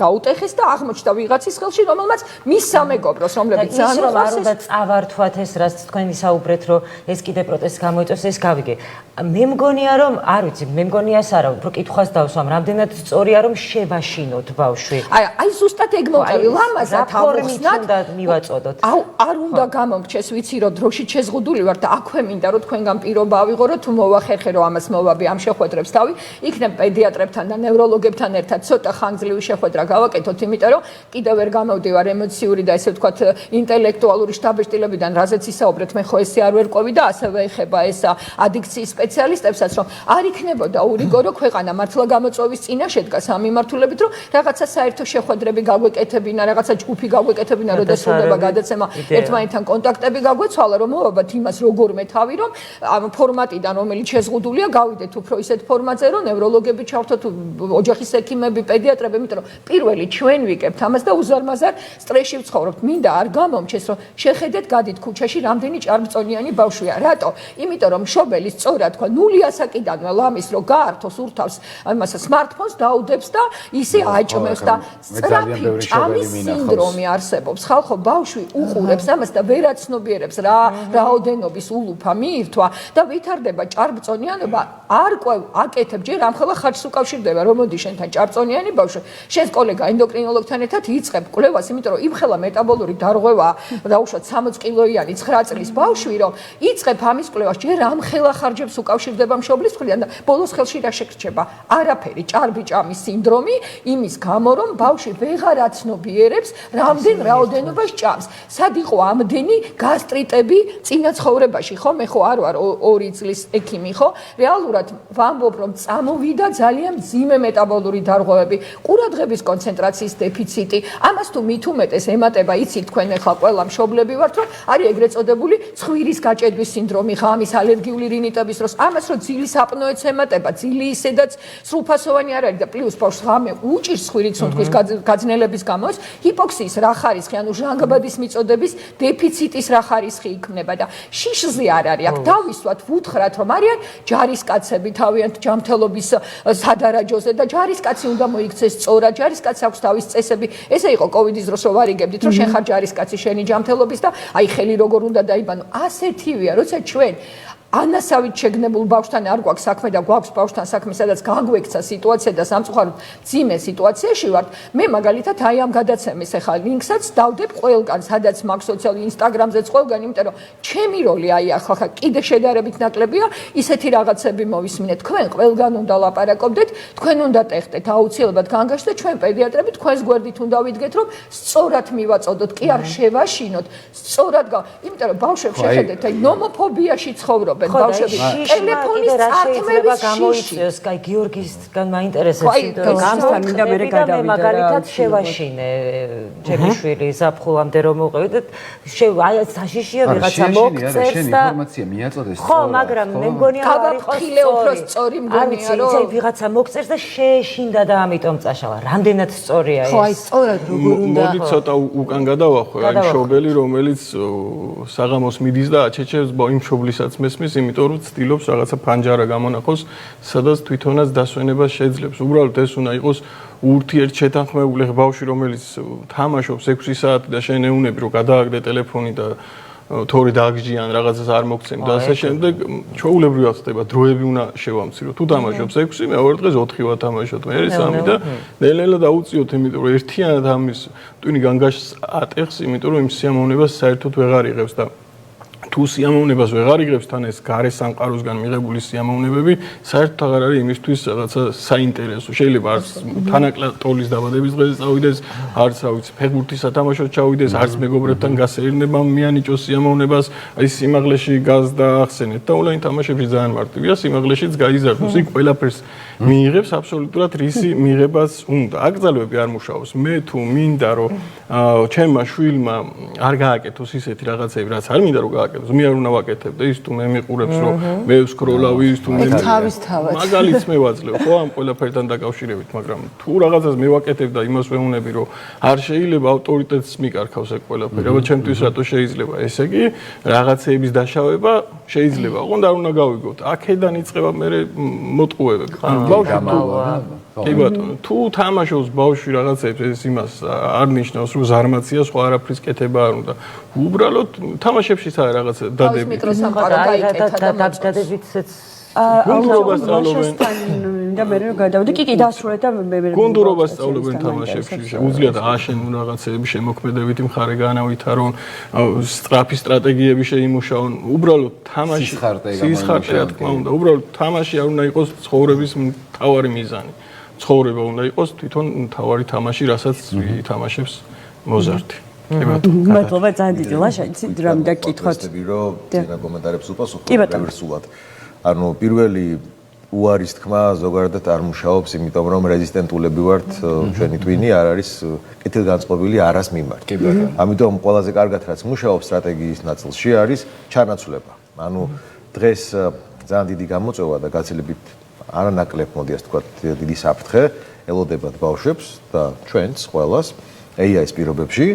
გაუტეხეს და აღმოჩნდა ვიღაცის ხელში რომელმაც მის სამეგობროს რომლებიც ძალიან უხარს და წავართვათ ეს რაც თქვენ ვისაუბრეთ რომ ეს კიდე პროტესტს გამოიწვევს ეს გავიგე მე მგონია რომ არ ვიცი მე მგონიას არა უფრო კითხვას დავსვამ რამდენად სწორია რომ შევაშინოთ ბავშვი აი ზუსტად ეგ მოვყევი ლამაზად ავხსნათ და მივაწოდოთ არ უნდა გამომრჩეს ვიცი რომ დროშით შეზღუდული ვარ და აქვე მინდა რომ თქვენგან პირობა ავიღო რომ თუ მოვახერხე რომ ამას მოვაბი ამ შეხვედრებს თავი იქნებ პედიატრებთან და ნევროლოგებთან ერთად ცოტა ხანგრძლივი შეხვედრა გავაკეთოთ იმიტომ რომ კიდევ ვერ გამოვდივარ ემოციური და ესე ვთქვათ ინტელექტუალური შტაბ-შტილებიდან რაზეც ისაუბრეთ მე ხო ესე არ ვერკვევი და ასევე ეხება ეს ადიქციის სპეციალისტებსაც რომ არ იქნებოდა ურიგო რომ ქვეყანა მართლა გამოწვევის წინაშე დგა სამიმართულებით რომ რაღაცა საერთო შეხვედრები გაგვეკეთებინა რაღაცა ჯგუფი გაგვეკეთებინა რომ და სრულდება გადაცემა ერთმანეთთან კონტაქტები გაგვეცვალა რომ მოვაბათ იმას როგორმე თავი რომ ამ ფორმატიდან რომელიც შეზღუდულია გავიდეთ უფრო ისეთ ფორმატზე რომ ნევროლოგები ჩავთოთ ოჯახის ექიმები პედიატრები იმიტომ რომ პირველი ჩვენ ვიკებთ ამას და უზარმაზარ სტრესში ვცხოვრობთ მინდა არ გამომჩეს რომ შეხედეთ გადით ქუჩაში რამდენი ჭარბწონიანი ბავშვია რატო იმიტომ რომ მშობელი სწორად თქვა 0 ასაკიდანვე ლამის რომ გაართოს ურთავს ამას სმარტფონს დაუდებს და ისე აჭმევს და სწრაფი ჭამის სინდრომი არსებობს ხალხო ბავშვი უყურებს ამას და ვერაცნობიერებს რა რაოდენობის ულუფა მიირთვა და ვითარდება ჭარბწონიანობა არ ყვევ აკეთებ ჯერ ამხელა ხარჯს უკავშირდება რომ მოდი შენთან ჭარბწონიანი ბავშვი შენს კოლეგა ენდოკრინოლოგთან ერთად იწყებ კვლევას იმიტომ რომ იმხელა მეტაბოლური დარღვევა დაუშვათ 60 კილოიანი 9 წლის ბავშვი რომ იწყებ ამის კვლევას ჯერ ამხელა ხარჯებს უკავშირდება მშობლის მხრიდან და ბოლოს ხელში რა შეგრჩება არაფერი ჭარბი ჭამის სინდრომი იმის გამო რომ ბავშვი ვეღარ აცნობიერებს რამდენ რაოდენობას ჭამს სად იყო ამდენი გასტრიტები წინა ცხოვრებაში ხო მე ხო არ ვარ 2 წლის ექიმი ხო რეალურად ვამბობ რომ წამოვიდა ძალიან მძიმე მეტაბოლური დარღვევები ყურადღების კონცენტრაციის დეფიციტი ამას თუ მით უმეტეს ემატება იცით თქვენ ახლა ყველა მშობლები ვართ რომ არის ეგრეთ წოდებული ცხვირის გაჭედვის სინდრომი ღამის ალერგიული რინიტების დროს ამას რომ ძილის აპნოეც ემატება ძილი ისედაც სრულფასოვანი არ არის და პლუს ბავშვს ღამე უჭირს ცხვირის სუნთქვის გაძნელების გამო ჰიპოქსიის რა ხარისხი ანუ ჟანგბადის მიწოდების დეფიციტის რა ხარისხი იქმნება და შიშზე არ არის აქ დავისვათ ვუთხრათ რომ არიან ჯარისკაცები თავიანთ ჯანმრთელობის სადარაჯოზე და ჯარისკაცი უნდა მოიქცეს სწორად ჯარისკაცს აქვს თავის წესები ესე იყო კოვიდის დროს რომ ვარიგებდით რომ შენ ხარ ჯარისკაცი შენი ჯანმრთელობის და აი ხელი როგორ უნდა დაიბანო ასეთივეა როცა ჩვენ ანასავით შეგნებულ ბავშვთან არ გვაქვს საქმე და გვაქვს ბავშვთან საქმე, სადაც გაგვექცა სიტუაცია და სამწუხაროდ ძიმე სიტუაციაში ვართ. მე მაგალითად აი ამ გადაცემის ახლა ლინკსაც დავდებ ყველგან, სადაც მაქვს სოციალურ ინსტაგრამზეც ყველგან, იმიტომ რომ ჩემი როლი აი ახლა კიდე შედარებით ნაკლებია, ისეთი რაღაცები მოვისმინეთ. თქვენ ყველგან უნდა ლაპარაკობდეთ, თქვენ უნდა ტეხტეთ აუცილებლად განგაშტეთ, ჩვენ პედიატრები თქვენს გვერდით უნდა ვიდგეთ, რომ სწორად მივაწოდოთ, კი არ შევაშინოთ, სწორად იმიტომ რომ ბავშვებს შეხედეთ, აი ნომოფობიაში ცხოვრობენ. ბავშვები ტელეფონის წათმების გამოიწვევს, კაი გიორგისგან მაინტერესებს, იმიტომ გამსთან მინდა მე გადავიდე და მაგალითად შევაშინე ჩემი შვილი ზაფხულამდე რომ მოყევი და აი საშიშია ვიღაცა მოგწერს და ინფორმაცია მიაწოდეს ხო, მაგრამ მე მგონია არ იყოს სწორი მგონია რომ აი ვიღაცა მოგწერს და შეეშინდა და ამიტომ წაშალა. რამდენად სწორია ეს? ხო, აი სწორად როგორ უნდა მოდი ცოტა უკან გადავახვე, აი მშობელი რომელიც საღამოს მიდის და აჩეჩებს იმ მშობლისაც მესმის იმიტომ რომ ცდილობს რაღაცა ფანჯარა გამონახოს, სადაც თვითონაც დასვენებას შეძლებს. უბრალოდ ეს უნდა იყოს ურთიერთშეთანხმებული ბავშვი, რომელიც თამაშობს 6 საათი და შენ ეუნები რომ გადააგდე ტელეფონი და თორი დააგჯიან რაღაცას არ მოგცემ და ასე შემდეგ, ჩვეულებრივად ხდება, დროები უნდა შევამცირო. თუ თამაშობს 6, მეორე დღეს 4 ვათამაშოთ, მე 3 და ნელ-ნელა დაუწიოთ, იმიტომ რომ ერთიანად ამის ტვინი განგაშს ატეხს, იმიტომ რომ იმ სიამოვნებას საერთოდ ვეღარ იღებს და თუ სიამოვნებას ვეღარ იღებს თან ეს გარე სამყაროსგან მიღებული სიამოვნებები, საერთოდ აღარ არის იმისთვის რაღაცა საინტერესო. შეიძლება არც თანაკლატოლის დაბადების დღეზე წავიდეს, არც რა ვიცი, ფეხბურთის სათამაშოდ ჩავიდეს, არც მეგობრებთან გასეირნებამ მიანიჭოს სიამოვნებას, აი სიმაღლეში გაზდა ახსენეთ და ონლაინ თამაშებში ძალიან მარტივია, სიმაღლეშიც გაიზარდოს. იქ ყველაფერს მიიღებს აბსოლუტურად რისი მიღებას უნდა. აკრძალვები არ მუშაობს. მე თუ მინდა რომ ჩემმა შვილმა არ გააკეთოს ისეთი რაღაცები, რაც არ მინდა რომ გააკეთოს, მე არ უნდა ვაკეთებ და ის თუ მე მიყურებს რომ მე ვსკროლავი, ის თუ მე თავისთავად მაგალითს მე ვაძლევ ხო ამ ყველაფერთან დაკავშირებით, მაგრამ თუ რაღაცას მე ვაკეთებ და იმას ვეუბნები რომ არ შეიძლება ავტორიტეტს მიკარქავს ეგ ყველაფერი, აბა ჩემთვის რატო შეიძლება? ესე იგი რაღაცეების დაშავება შეიძლება, ოღონდ არ უნდა გავიგოთ. აქედან იწყება მე მოტყუებები. კი ბატონო, თუ თამაშობს ბავშვი რაღაცებს ეს იმას არ ნიშნავს რომ ზარმაცია სხვა არაფრის კეთება არ უნდა. უბრალოდ თამაშებშიც არის რაღაც დადები. მიკროსამყარო გაიკეთა და დადებითაც გუნდურობას სწავლობენ. და მე რომ გადავდი, კი დასრულეთ და მე გუნდურობას სწავლობენ თამაშებში. უძლიათ აშენონ რაღაცეები, შემოქმედებითი მხარე განავითარონ, სწრაფი სტრატეგიები შეიმუშაონ. უბრალოდ თამაში სისხარტე რა თქმა უნდა, უბრალოდ თამაში არ უნდა იყოს ცხოვრების მთავარი მიზანი. ცხოვრება უნდა იყოს თვითონ მთავარი თამაში, რასაც ითამაშებს მოზარდი. მადლობა ძალიან დიდი ლაშა, იცით რამ დაკითხოთ. რომ ძინა კომენტარებს უპასუხო რევერსულად. ანუ პირველი უარის თქმა ზოგადად არ მუშაობს, იმიტომ რომ რეზისტენტულები ვართ, ჩვენი ტვინი არ არის კეთილგანწყობილი არას მიმართ. ამიტომ ყველაზე კარგად რაც მუშაობს სტრატეგიის ნაწილში არის ჩანაცვლება. ანუ დღეს ძალიან დიდი გამოწვევა და გაცილებით არანაკლებ მოდი ასე ვთქვათ, დიდი საფრთხე ელოდებათ ბავშვებს და ჩვენც ყველას AI-ის პირობებში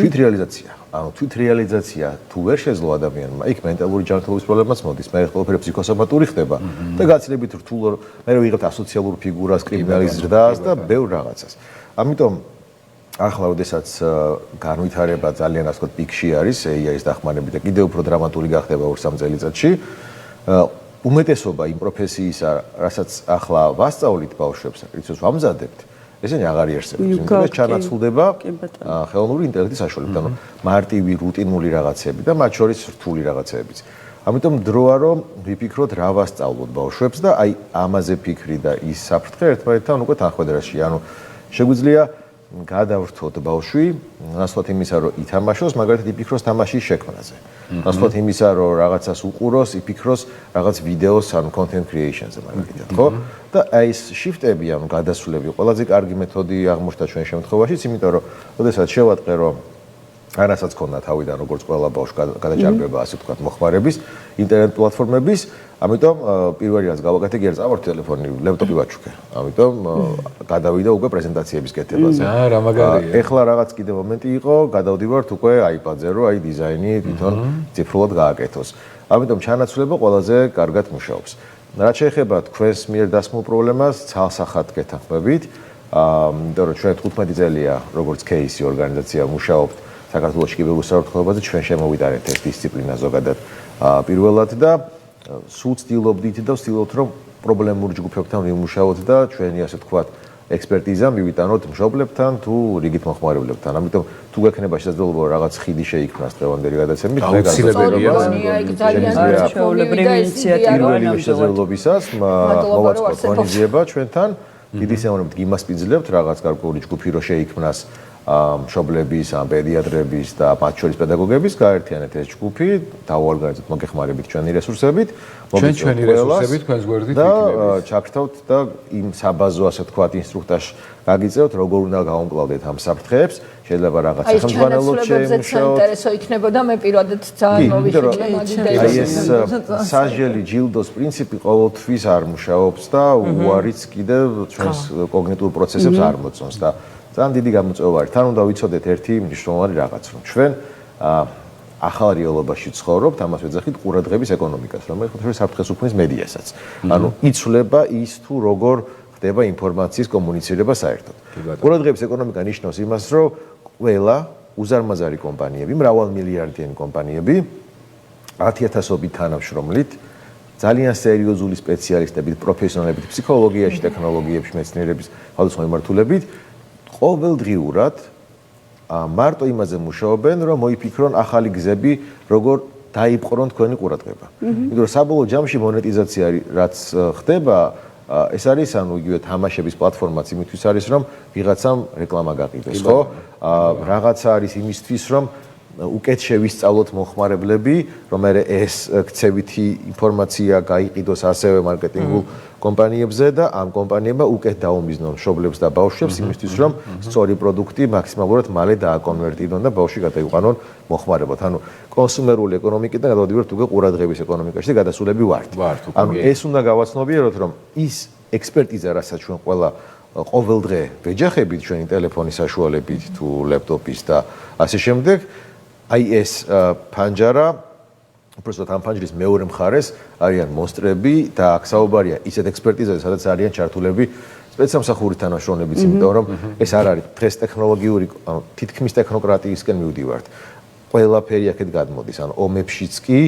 თვითრეალიზაცია. ანუ თვითრეალიზაცია თუ ვერ შეძლო ადამიანმა, იქ მენტალური ჯანმრთელობის პრობლემაც მოდის, მე ყველაფერი ფსიქოსომატური ხდება და გაცილებით რთულ მე ვიღებთ ასოციალურ ფიგურას, კრიმინალის ზრდას და ბევრ რაღაცას. ამიტომ ახლა როდესაც განვითარება ძალიან ასე ვთქვათ პიკში არის AI-ის დახმარებით და კიდევ უფრო დრამატული გახდება 2-3 წელიწადში, უმეტესობა იმ პროფესიისა, რასაც ახლა ვასწავლით ბავშვებს, რითაც ვამზადებთ, ესენი აღარ იარსებებს. იმდენად ჩანაცვლდება ხელოვნური ინტელექტის საშუალებით, ანუ მარტივი რუტინული რაღაცები და მათ შორის რთული რაღაცებიც. ამიტომ დროა რომ ვიფიქროთ რა ვასწავლოთ ბავშვებს და აი ამაზე ფიქრი და ის საფრთხე ერთმანეთთან უკვე თანხმდრაში. ანუ შეგვიძლია გადავრთოთ ბავშვი, ნაცვლად იმისა, რომ ითამაშოს, მაგალითად იფიქროს თამაშის შექმნაზე. ნაცვლად იმისა, რომ რაღაცას უყუროს, იფიქროს რაღაც ვიდეოს, ანუ content creation-ზე მაგალითად, ხო? და აი ეს shift-ები, ანუ გადასვლები, ყველაზე კარგი მეთოდი აღმოჩნდა ჩვენ შემთხვევაშიც, იმიტომ რომ ოდესაც შევატყე, რომ არასაც ქონდა თავიდან როგორც ყველა ბავშვს გადაჭარბება, ასე ვთქვათ, მოხმარების, ინტერნეტ პლატფორმების, ამიტომ პირველი რაც გავაკეთე, კი არ წავარ ტელეფონი, ლეპტოპი ვაჩუქე. ამიტომ გადავიდა უკვე პრეზენტაციების კეთებაზე. რა მაგარია. ეხლა რაღაც კიდე მომენტი იყო, გადავდივართ უკვე iPad-ზე, რომ აი დიზაინი თვითონ ციფრულად გააკეთოს. ამიტომ ჩანაცვლება ყველაზე კარგად მუშაობს. რაც შეეხება თქვენს მიერ დასმულ პრობლემას, ცალსახად გეთანხმებით, იმიტომ რომ ჩვენ 15 წელია როგორც кейსი ორგანიზაცია მუშაობთ საქართველოს კიბერუსაფრთხოებაზე, ჩვენ შემოვიდარეთ ეს დისციპლინა ზოგადად პირველად და სულ ცდილობდით და ვცდილობთ რომ პრობლემურ ჯგუფებთან ვიმუშაოთ და ჩვენი ასე ვთქვათ ექსპერტიზა მივიტანოთ მშობლებთან თუ რიგით მოხმარებლებთან. ამიტომ თუ გექნება შესაძლებლობა რაღაც ხიდი შეიქმნას დღევანდელი გადაცემით, მე გაუცილებელია ჩვეულებრივი ინიციატივა შესაძლებლობისას მოვაწყოთ ღონისძიება ჩვენთან. დიდი სიამოვნებით გიმასპინძლებთ რაღაც გარკვეული ჯგუფი რო შეიქმნას მშობლების, პედიატრების და მათ შორის პედაგოგების გაერთიანეთ ეს ჯგუფი, დავუორგანიზოთ მოგეხმარებით ჩვენი რესურსებით, ჩვენი რესურსებით თქვენს გვერდით და ჩაგრთავთ და იმ საბაზო ასე ვთქვათ ინსტრუქტაჟს გაგიწევთ, როგორ უნდა გავუმკლავდეთ ამ საფრთხეებს, შეიძლება რაღაც სახელმძღვანელოდ შეიმუშაოთ. საინტერესო იქნებოდა მე პირადად ძალიან მოვიხილე მაგიდეებს. აი ეს საჟელი ჯილდოს პრინციპი ყოველთვის არ მუშაობს და უარიც კიდევ ჩვენს კოგნიტურ პროცესებს არ მოწონს და ძალიან დიდი გამოწვევა არის. თან უნდა ვიცოდეთ ერთი მნიშვნელოვანი რაღაც, რომ ჩვენ ახალ რეალობაში ცხოვრობთ, ამას ვეძახით ყურადღების ეკონომიკას, რომელიც ხუთშორის საფრთხეს უქმნის მედიასაც. ანუ იცვლება ის თუ როგორ ხდება ინფორმაციის კომუნიცირება საერთოდ. ყურადღების ეკონომიკა ნიშნავს იმას, რომ ყველა უზარმაზარი კომპანიები, მრავალმილიარდიანი კომპანიები 10,000-ობით თანამშრომლით, ძალიან სერიოზული სპეციალისტებით, პროფესიონალებით, ფსიქოლოგიაში, ტექნოლოგიებში, მეცნიერების სხვადასხვა მიმართულებით ყოველდღიურად მარტო იმაზე მუშაობენ, რომ მოიფიქრონ ახალი გზები, როგორ დაიპყრონ თქვენი ყურადღება. იმიტომ რომ საბოლოო ჯამში მონეტიზაცია რაც ხდება ეს არის ანუ იგივე თამაშების პლატფორმაც იმისთვის არის რომ ვიღაცამ რეკლამა გაყიდოს, ხო? რაღაცა არის იმისთვის რომ უკეთ შევისწავლოთ მომხმარებლები, რომ ეს ქცევითი ინფორმაცია გაიყიდოს ასევე მარკეტინგულ კომპანიებზე და ამ კომპანიებმა უკეთ დაუმიზნონ მშობლებს და ბავშვებს იმისთვის, რომ სწორი პროდუქტი მაქსიმალურად მალე დააკონვერტირონ და ბავშვი გადაიყვანონ მომხმარებლად. ანუ კონსუმერული ეკონომიკიდან გადავდივართ უკვე ყურადღების ეკონომიკაში და გადასულები ვართ. ანუ ეს უნდა გავაცნობიეროთ, რომ ის ექსპერტიზა, რასაც ჩვენ ყველა ყოველდღე ვეჯახებით ჩვენი ტელეფონის საშუალებით თუ ლეპტოპის და ასე შემდეგ, აი ეს ფანჯარა უბრალოდ ამ ფანჯრის მეორე მხარეს არიან მონსტრები და აქ საუბარია ისეთ ექსპერტიზაზე, სადაც არიან ჩართულები სპეცსამსახური თანამშრომლებიც, იმიტომ რომ ეს არ არის დღეს ტექნოლოგიური, თითქმის ტექნოკრატიისკენ მივდივართ. ყველაფერი აქეთ გადმოდის, ანუ ომებშიც კი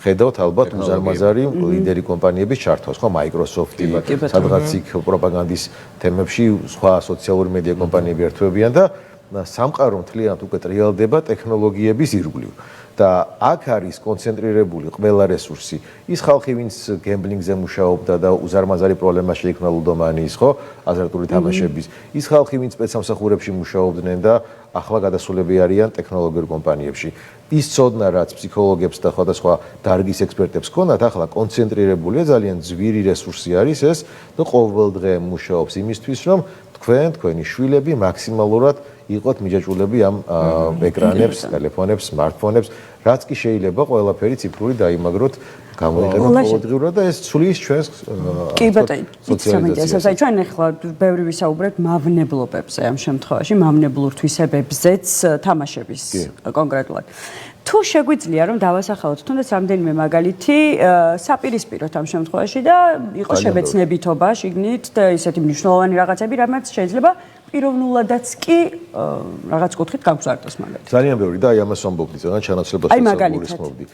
ხედავთ ალბათ უზარმაზარი ლიდერი კომპანიების ჩართვას, ხო, Microsoft-ი, სადღაც იქ პროპაგანდის თემებში სხვა სოციალური მედია კომპანიები ერთვებიან და სამყარო მთლიანად უკვე ტრიალდება ტექნოლოგიების ირგვლივ. და აქ არის კონცენტრირებული ყველა რესურსი. ის ხალხი, ვინც გემბლინგზე მუშაობდა და უზარმაზარი პრობლემა შეიქმნა ლუდომანიის, ხო, აზარტული თამაშების. ის ხალხი, ვინც სპეცსამსახურებში მუშაობდნენ და ახლა გადასულები არიან ტექნოლოგიურ კომპანიებში. ის ცოდნა, რაც ფსიქოლოგებს და სხვადასხვა დარგის ექსპერტებს ჰქონდათ, ახლა კონცენტრირებულია, ძალიან ძვირი რესურსი არის ეს და ყოველდღე მუშაობს იმისთვის, რომ თქვენი შვილები მაქსიმალურად იყოთ მიჯაჭვულები ამ ეკრანებს, ტელეფონებს, smartphones, რაც კი შეიძლება ყველაფერი ციფრული დაიმაგროთ, გამოიყენოთ ყოველდღიურად და ეს ცulis ჩვენს კი ბატონო, სოციალიზაციას. აი ჩვენ ახლა ბევრი ვისაუბრეთ მავნებლობებზე ამ შემთხვევაში, მავნებლურ თვისებებზეც თამაშების კონკრეტულად. თუ შეგვიძლია რომ დავასახელოთ თუნდაც რამდენიმე მაგალითი საპირისპიროთ ამ შემთხვევაში და იყოს შებეცნებითობა შიგნით და ისეთი მნიშვნელოვანი რაღაცები, რამაც შეიძლება პიროვნულადაც კი რაღაც კუთხით გავგზავნოს მაგალითად. ძალიან ბევრი და აი ამას ვამბობდი, ძალიან ჩანაცვლებას ვისაუბრისმობდი.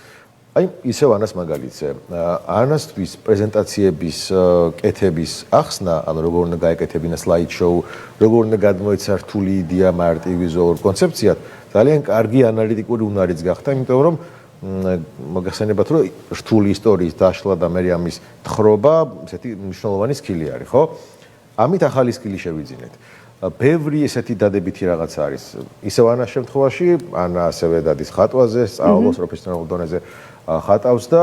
აი ისევ ანას მაგალითზე. ანასთვის პრეზენტაციების კეთების ახსნა, ანუ როგორ უნდა გაეკეთებინა slide show, როგორ უნდა გადმოეცა რთული იდეა მარტივ ვიზუალურ კონცეფციად, ძალიან კარგი ანალიტიკური უნარიც გახდა, იმიტომ რომ მოგახსენებათ, რომ რთული ისტორიის დაშლა და მე ამის თხრობა, ესეთი მნიშვნელოვანი სკილი არის, ხო? ამით ახალი სკილი შევიძინეთ. ბევრი ესეთი დადებითი რაღაც არის. ისევ ანას შემთხვევაში, ანა ასევე დადის ხატვაზე, სწავლობს პროფესიონალურ დონეზე ხატავს და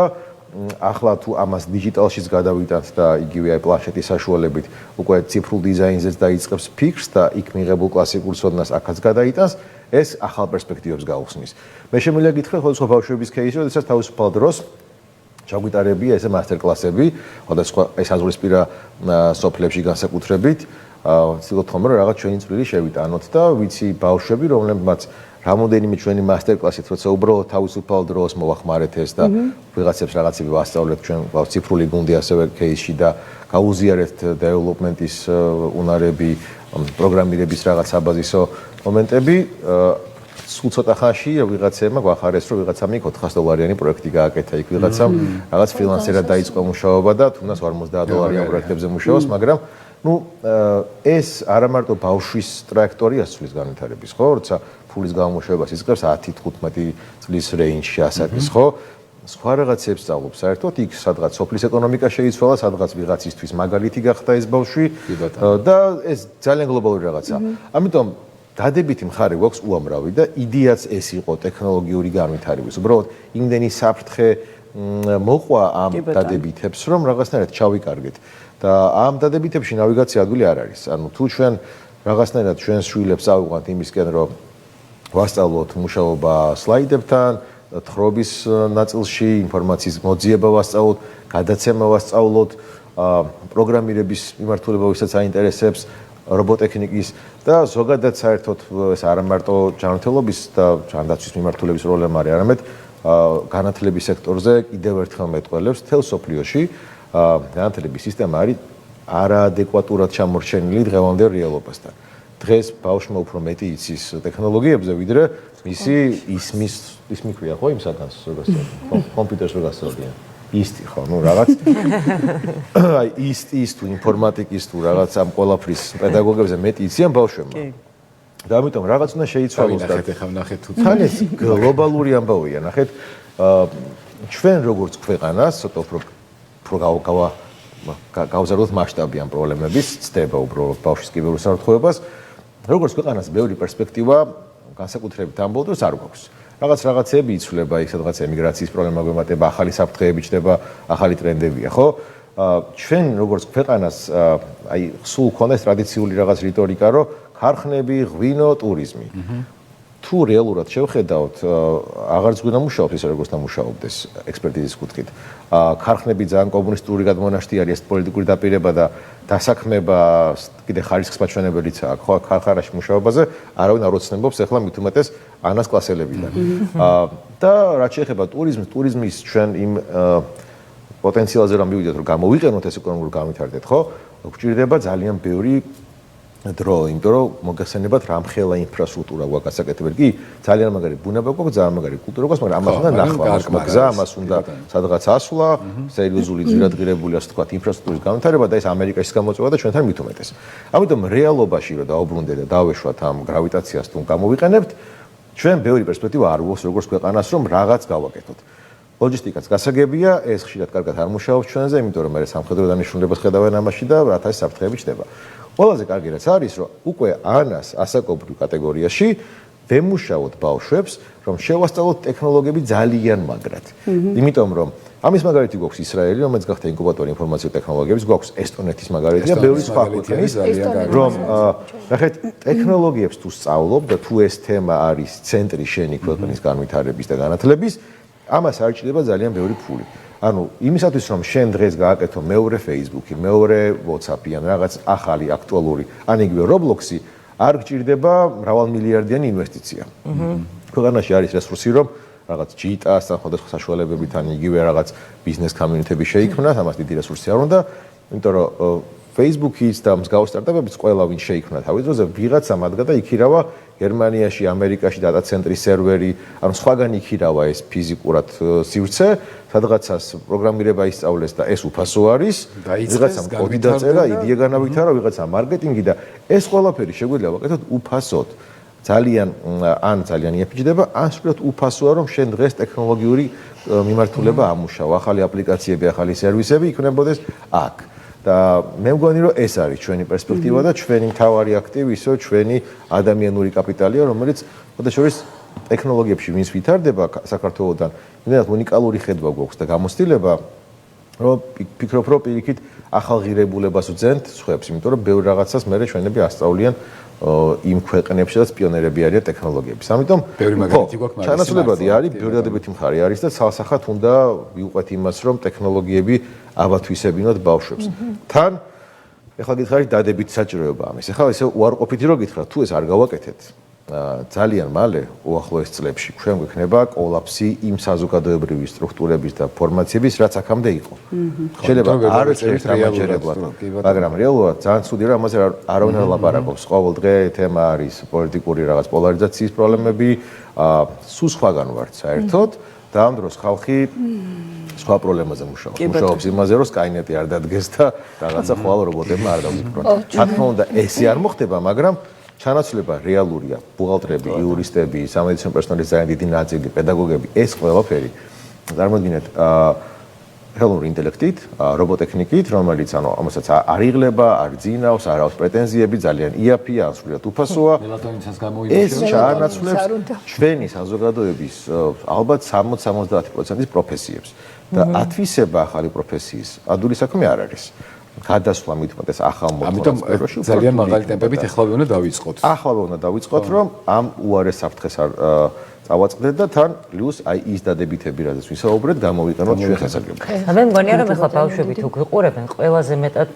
ახლა თუ ამას დიჯიტალშიც გადავიტანთ და იგივე აი პლანშეტის საშუალებით უკვე ციფრულ დიზაინზეც დაიწყებს ფიქრს და იქ მიღებულ კლასიკურ ცოდნას აქაც გადაიტანს, ეს ახალ პერსპექტივებს გაუხსნის. მე შემიძლია გითხრათ, სხვადასხვა ბავშვების кейსი, როდესაც თავისუფალ დროს ჩაგვიტარებია ესე მასტერკლასები, სხვადასხვა საზღვრისპირა სოფლებში განსაკუთრებით, ვცდილობთ ხომ რომ რაღაც ჩვენი წვლილი შევიტანოთ და ვიცი ბავშვები, რომლებმაც რამოდენიმე ჩვენი მასტერკლასით, როცა უბრალოდ თავისუფალ დროს მოვახმარეთ ეს და ვიღაცებს რაღაცები ვასწავლეთ ჩვენ ციფრული გუნდი ასევე кейსში და გაუზიარეთ დეველოპმენტის უნარები, პროგრამირების რაღაც საბაზისო მომენტები, სულ ცოტა ხანში ვიღაცებმა გვახარეს, რომ ვიღაცამ იქ $400 პროექტი გააკეთა, იქ ვიღაცამ რაღაც ფრილანსერად დაიწყო მუშაობა და თუნდაც $50 პროექტებზე მუშაობს, მაგრამ ну ეს არა მარტო ბავშვის ტრაექტორიას ცვლის განვითარების, ხო? როცა ფულის გამოშვებას იწყებს 10-15 წლის რეინჯში ასაკის, ხო? სხვა რაღაცებს სწავლობს საერთოდ, იქ სადღაც სოფლის ეკონომიკა შეიცვალა, სადღაც ვიღაცისთვის მაგალითი გახდა ეს ბავშვი და ეს ძალიან გლობალური რაღაცაა. ამიტომ დადებითი მხარე გვაქვს უამრავი და იდეაც ეს იყო ტექნოლოგიური განვითარების. უბრალოდ იმდენი საფრთხე მოყვა ამ დადებითებს, რომ რაღაცნაირად ჩავიკარგეთ. და ამ დადებითებში ნავიგაცია ადგილი არ არის. ანუ თუ ჩვენ რაღაცნაირად ჩვენს შვილებს ავიყვანთ იმისკენ, რომ ვასწავლოთ მუშაობა სლაიდებთან, თხრობის ნაწილში, ინფორმაციის მოძიება ვასწავლოთ, გადაცემა ვასწავლოთ, პროგრამირების მიმართულება ვისაც აინტერესებს, რობოტექნიკის და ზოგადად საერთოდ ეს არა მარტო ჯანმრთელობის და ჯანდაცვის მიმართულების პრობლემა არის, არამედ განათლების სექტორზე კიდევ ერთხელ მეტყველებს თელ სოფლიოში განათლების სისტემა არის არაადეკვატურად ჩამორჩენილი დღევანდელ რეალობასთან. დღეს ბავშვმა უფრო მეტი იცის ტექნოლოგიებზე, ვიდრე მისი ისმი ქვია, ხო, იმ საგანს როგორ გასწავლიან, კომპიუტერს როგორ გასწავლიან. ისტი ხო, ну რაღაც აი ის თუ ინფორმატიკის თუ რაღაც ამ ყველაფრის პედაგოგებზე მეტი იციან ბავშვებმა. და ამიტომ რაღაც უნდა შეიცვალოს და ნახეთ თუ თან ეს გლობალური ამბავია, ნახეთ ჩვენ როგორც ქვეყანას ცოტა უფრო გავზარდოთ მასშტაბი ამ პრობლემების ცდება უბრალოდ ბავშვის კიბერუსაფრთხოებას. როგორც ქვეყანას ბევრი პერსპექტივა განსაკუთრებით ამ ბოლო დროს არ გვაქვს. რაღაცები იცვლება, იქ სადღაც ემიგრაციის პრობლემა გვემატება, ახალი საფრთხეები ჩნდება, ახალი ტრენდებია, ხო? ჩვენ როგორც ქვეყანას აი სულ ქონდა ეს ტრადიციული რაღაც რიტორიკა, რომ ქარხნები, ღვინო, ტურიზმი. თუ რეალურად შევხედავთ, აღარც გვინდა მუშაობს ისე როგორც დამუშაობდეს ექსპერტიზის კუთხით. ქარხნები ძალიან კომუნისტური გადმონაშთი არის, ეს პოლიტიკური დაპირება და დასაქმება კიდე ხარისხის მაჩვენებელიც აქვს, ხო, ქარხანაში მუშაობაზე არავინ არ ოცნებობს ახლა მით უმეტეს ანას კლასელებიდან. და რაც შეეხება ტურიზმის ჩვენ იმ პოტენციალზე რომ მივიდეთ, რომ გამოვიყენოთ ეს ეკონომიკური განვითარდეთ, ხო? გვჭირდება ძალიან ბევრი დრო, იმიტომ რომ მოგახსენებათ რამხელა ინფრასტრუქტურა გვაქვს გასაკეთებელი. კი, ძალიან მაგარი ბუნება გვაქვს, ძალიან მაგარი კულტურა გვაქვს, მაგრამ ამას უნდა ნახვა, გზა, ამას უნდა სადღაც ასვლა, სერიოზული ძვირადღირებული ასე ვთქვათ, ინფრასტრუქტურის განვითარება და ეს ამერიკაში გამოწვევა და ჩვენთან მით უმეტეს. ამიტომ რეალობაში რომ დაუბრუნდეთ და დავეშვათ ამ გრავიტაციას თუ გამოვიყენებთ, ჩვენ ბევრი პერსპექტივა არ გვაქვს როგორც ქვეყანას, რომ რაღაც გავაკეთოთ. ლოჯისტიკაც გასაგებია, ეს ხშირად კარგად არ მუშაობს ჩვენზე, იმიტომ რომ მე სამხედრო დანიშნულებას ხედავენ ამაში და რათა ეს საფრთხეები ჩნდება. ყველაზე კარგი რაც არის, რომ უკვე ანას ასაკობრივ კატეგორიაში ვემუშაოთ ბავშვებს, რომ შევასწავლოთ ტექნოლოგიები ძალიან მაგრად. იმიტომ რომ ამის მაგალითი გვაქვს ისრაელი, რომელიც გახდა ინკუბატორი ინფორმაციულ ტექნოლოგიების, გვაქვს ესტონეთის მაგალითი და ბევრი სხვა ქვეყნის, რომ ნახეთ, ტექნოლოგიებს თუ სწავლობ და თუ ეს თემა არის ცენტრი შენი ქვეყნის განვითარების და განათლების, ამას არ ჭირდება ძალიან ბევრი ფული. ანუ იმისათვის რომ შენ დღეს გააკეთო მეორე Facebook-ი, მეორე WhatsApp-ი ან რაღაც ახალი აქტუალური, ან იგივე Roblox-ი, არ გჭირდება მრავალმილიარდიანი ინვესტიცია. ქვეყანაში არის რესურსი, რომ რაღაც ჯიტას ან სხვადასხვა საშუალებებით ან იგივე რაღაც ბიზნეს კომიუნიტები შეიქმნას, ამას დიდი რესურსი არ უნდა, იმიტომ რომ Facebook-ის და მსგავს სტარტაპებიც ყველა ვინ შეიქმნა თავის დროზე, ვიღაცა მადგა და იქირავა გერმანიაში, ამერიკაში დატა ცენტრის სერვერი, ანუ სხვაგან იქირავა ეს ფიზიკურად სივრცე, სადღაცას პროგრამირება ისწავლეს და ეს უფასო არის, ვიღაცამ კოდი დაწერა, იდეა განავითარა, ვიღაცამ მარკეტინგი და ეს ყველაფერი შეგვიძლია ვაკეთოთ უფასოდ. ძალიან იაფიჭდება, ან სულ უფასოა, რომ შენ დღეს ტექნოლოგიური მიმართულება ამუშავა, ახალი აპლიკაციები, ახალი სერვისები იქნებოდეს აქ. და მე მგონი რომ ეს არის ჩვენი პერსპექტივა და ჩვენი მთავარი აქტივი ისო ჩვენი ადამიანური კაპიტალია, რომელიც შესაძლოა ტექნოლოგიებში ვინც ვითარდება საქართველოსთან, იმედად უნიკალური ხედვა გვაქვს და გამოცდილება, რომ ფიქრობ რომ პირიქით ახალღირებულებას ვძენთ სხვებს, იმიტომ რომ ბევრ რაღაცას მე ჩვენები ასწავლიან იმ ქვეყნებში, სადაც პიონერები არიან ტექნოლოგიების. ამიტომ ბევრი მაგალითი გვაქვს, მაგრამ ჩანასწორებადი არის, ბევრი დადებითი მხარე არის და ცალსახად უნდა ვიუყვეთ იმას, რომ ტექნოლოგიები ავათვისებინოთ ბავშვებს. თან ეხლა გითხარით დადებით საჭიროება ამის. ეხლა ესე უარყოფითი რო გითხრათ, თუ ეს არ გავაკეთეთ, ძალიან მალე უახლოეს წლებში ჩვენ გვექნება კოლაფსი იმ საზოგადოებრივი სტრუქტურების და ფორმაციების, რაც აქამდე იყო. შეიძლება არ წერთ რეალურად, მაგრამ რეალურად ძალიან ცუდი რა ამაზე არავინ არ ლაპარაკობს. ყოველ დღე თემა არის პოლიტიკური რაღაც პოლარიზაციის პრობლემები, სულ სხვაგან ვართ საერთოდ და ამ დროს ხალხი სხვა პრობლემაზე მუშაობს იმაზე, რომ Skynet-ი არ დადგეს და რაღაცა ხვალ რობოტებმა არ დაგვიბრუნონ. რა თქმა უნდა, ესე არ მოხდება, მაგრამ ჩანაცვლება რეალურია. ბუღალტრები, იურისტები, სამედიცინო პერსონალის ძალიან დიდი ნაწილი, პედაგოგები, ეს ყველაფერი წარმოიდგინეთ ხელოვნური ინტელექტით, რობოტექნიკით, რომელიც ამასაც არ იღლება, არ ძინავს, არ აქვს პრეტენზიები, ძალიან იაფია, სრულიად უფასოა. ეს ჩაანაცვლებს ჩვენი საზოგადოების ალბათ 60-70% პროფესიებს და ათვისება ახალი პროფესიის ადვილი საქმე არ არის. გადასვლა მithumetes ახალ მოძრაობას სფეროში ძალიან მაღალი ტემპებით ეხლავე უნდა დავიწყოთ. ახლავე უნდა დავიწყოთ, რომ ამ უარეს საფრთხეს არ წავაწყდეთ და თან პლუს აი ის დადებითები, რაზეც ვისაუბრეთ, გამოვიყენოთ ჩვენ სასარგებლოდ. მე მგონია რომ ეხლა ბავშვები თუ გიყურებენ, ყველაზე მეტად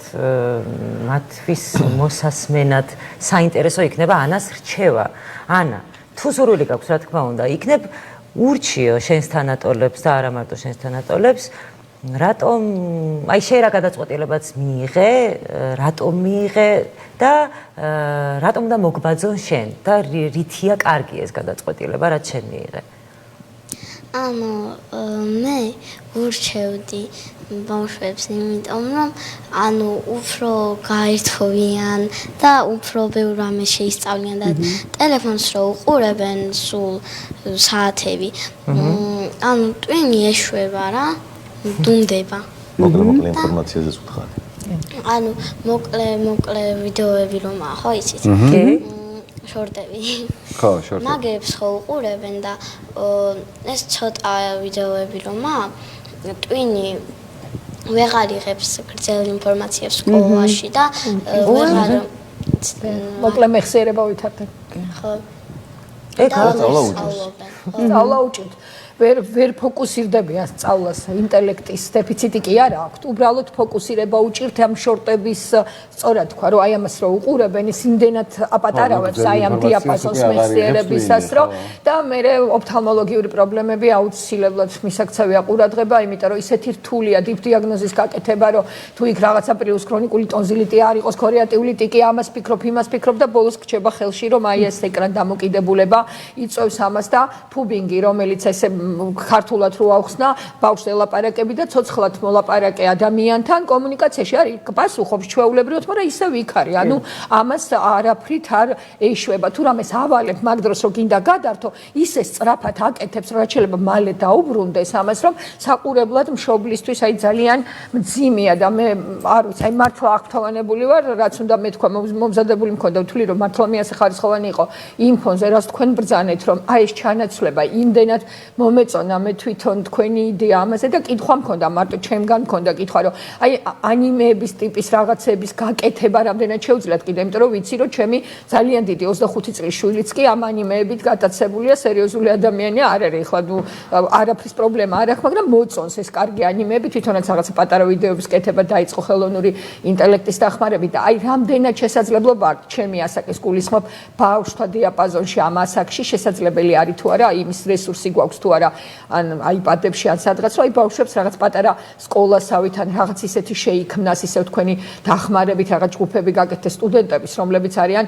მათთვის მოსასმენად საინტერესო იქნება ანას რჩევა. ანა, თუ სურვილი გაქვს, რა თქმა უნდა, იქნებ ურჩიო შენს თანატოლებს და არა მარტო შენს თანატოლებს. რატომ აი შენ რა გადაწყვეტილებაც მიიღე, რატომ მიიღე და რატომ და მოგბაძონ შენ და რითია კარგი ეს გადაწყვეტილება, რაც შენ მიიღე? ანუ მე ურჩევდი ბავშვებს, იმიტომ რომ ანუ უფრო გაერთოვიან და უფრო ბევრ რამეს შეისწავლიან და ტელეფონს რო უყურებენ სულ საათები. ანუ ტვინი ეშვება რა, დუმდება. მოკლე ინფორმაციაზეც ვთქარი. ანუ მოკლე ვიდეოები რომ ხო იცით? შორტები. ხო, შორტები. მაგებს ხო უყურებენ და ეს ცოტა ვიდეოები რომ ტვინი ვეღარ იღებს გრძელ ინფორმაციებს სკოლაში და ვეღარ მოკლე მეხსიერება ვითარდება. ხო. სწავლა უჭირთ. ვერ ფოკუსირდებიან სწავლას, ინტელექტის დეფიციტი კი არა აქვთ. უბრალოდ ფოკუსირება უჭირთ ამ შორტების, სწორად თქვა, რომ აი ამას რო უყურებენ, ის იმდენად აპატარავებს აი ამ დიაპაზონს მეხსიერებისას, რომ და მე ოფთალმოლოგიური პრობლემები აუცილებლად მისაქცევია ყურადღება, იმიტომ რომ ისეთი რთულია დიაგნოზის გაკეთება, რომ თუ იქ რაღაცა პრიუს ქრონიკული ტონზილიტი არ იყოს, ქორეატიული ტიკი, ამას ფიქრობ, იმას ფიქრობ და ბოლოს გრჩება ხელში, რომ აი ეს ეკრან დამოკიდებულება იწევს ამას და ფუბინგი, რომელიც ესე ქართულად რო ავხსნა, ბავშვს ელაპარაკები და ცოცხლად მოლაპარაკე ადამიანთან კომუნიკაციაში არის პასუხობს ჩვეულებრივად, მაგრამ ისევ იქ არის. ანუ ამას არაფრით არ ეშვება. თუ რამეს ავალებ მაგ დროს რო გინდა გადართო, ისე სწრაფად აკეთებს, რომ შეიძლება მალე დაუბრუნდეს ამას, რომ საყურებლად მშობლისთვის აი ძალიან მძიმეა და მე არ ვიცი, აი მართლა აღფრთოვანებული ვარ, რაც უნდა მეთქვა, მომზადებული მქონდა ვთვლი, რომ მართლა მეასე ხარისხოვანი იყო იმ ფონზე, რაც თქვენ ბრძანეთ, რომ აი ეს ჩანაცვლება იმდენად მომეწონა მე თვითონ თქვენი იდეა ამაზე და კითხვა მქონდა მარტო ჩემგან მქონდა კითხვა რომ აი ანიმეების ტიპის რაღაცების გაკეთება რამდენად შეუძლიათ კიდე იმიტომ რომ ვიცი რომ ჩემი ძალიან დიდი 25 წლის შვილიც კი ამ ანიმეებით გატაცებულია სერიოზული ადამიანია არ არის ხო ნუ არაფრის პრობლემა არ აქვს მაგრამ მოწონს ეს კარგი ანიმეები თვითონაც რაღაცა პატარა ვიდეოების კეთება დაიწყო ხელოვნური ინტელექტის დახმარებით და აი რამდენად შესაძლებლობა აქვს ჩემი ასაკის გულისხმობ ბავშვთა დიაპაზონში ამ ასაკში შესაძლებელი არის თუ არა იმის რესურსი გვაქვს თუ არა ან აიპადებში ან სადღაც რომ აი ბავშვებს რაღაც პატარა სკოლასავით ან რაღაც ისეთი შეიქმნას ისე თქვენი დახმარებით რაღაც ჯგუფები გაკეთდეს სტუდენტების რომლებიც არიან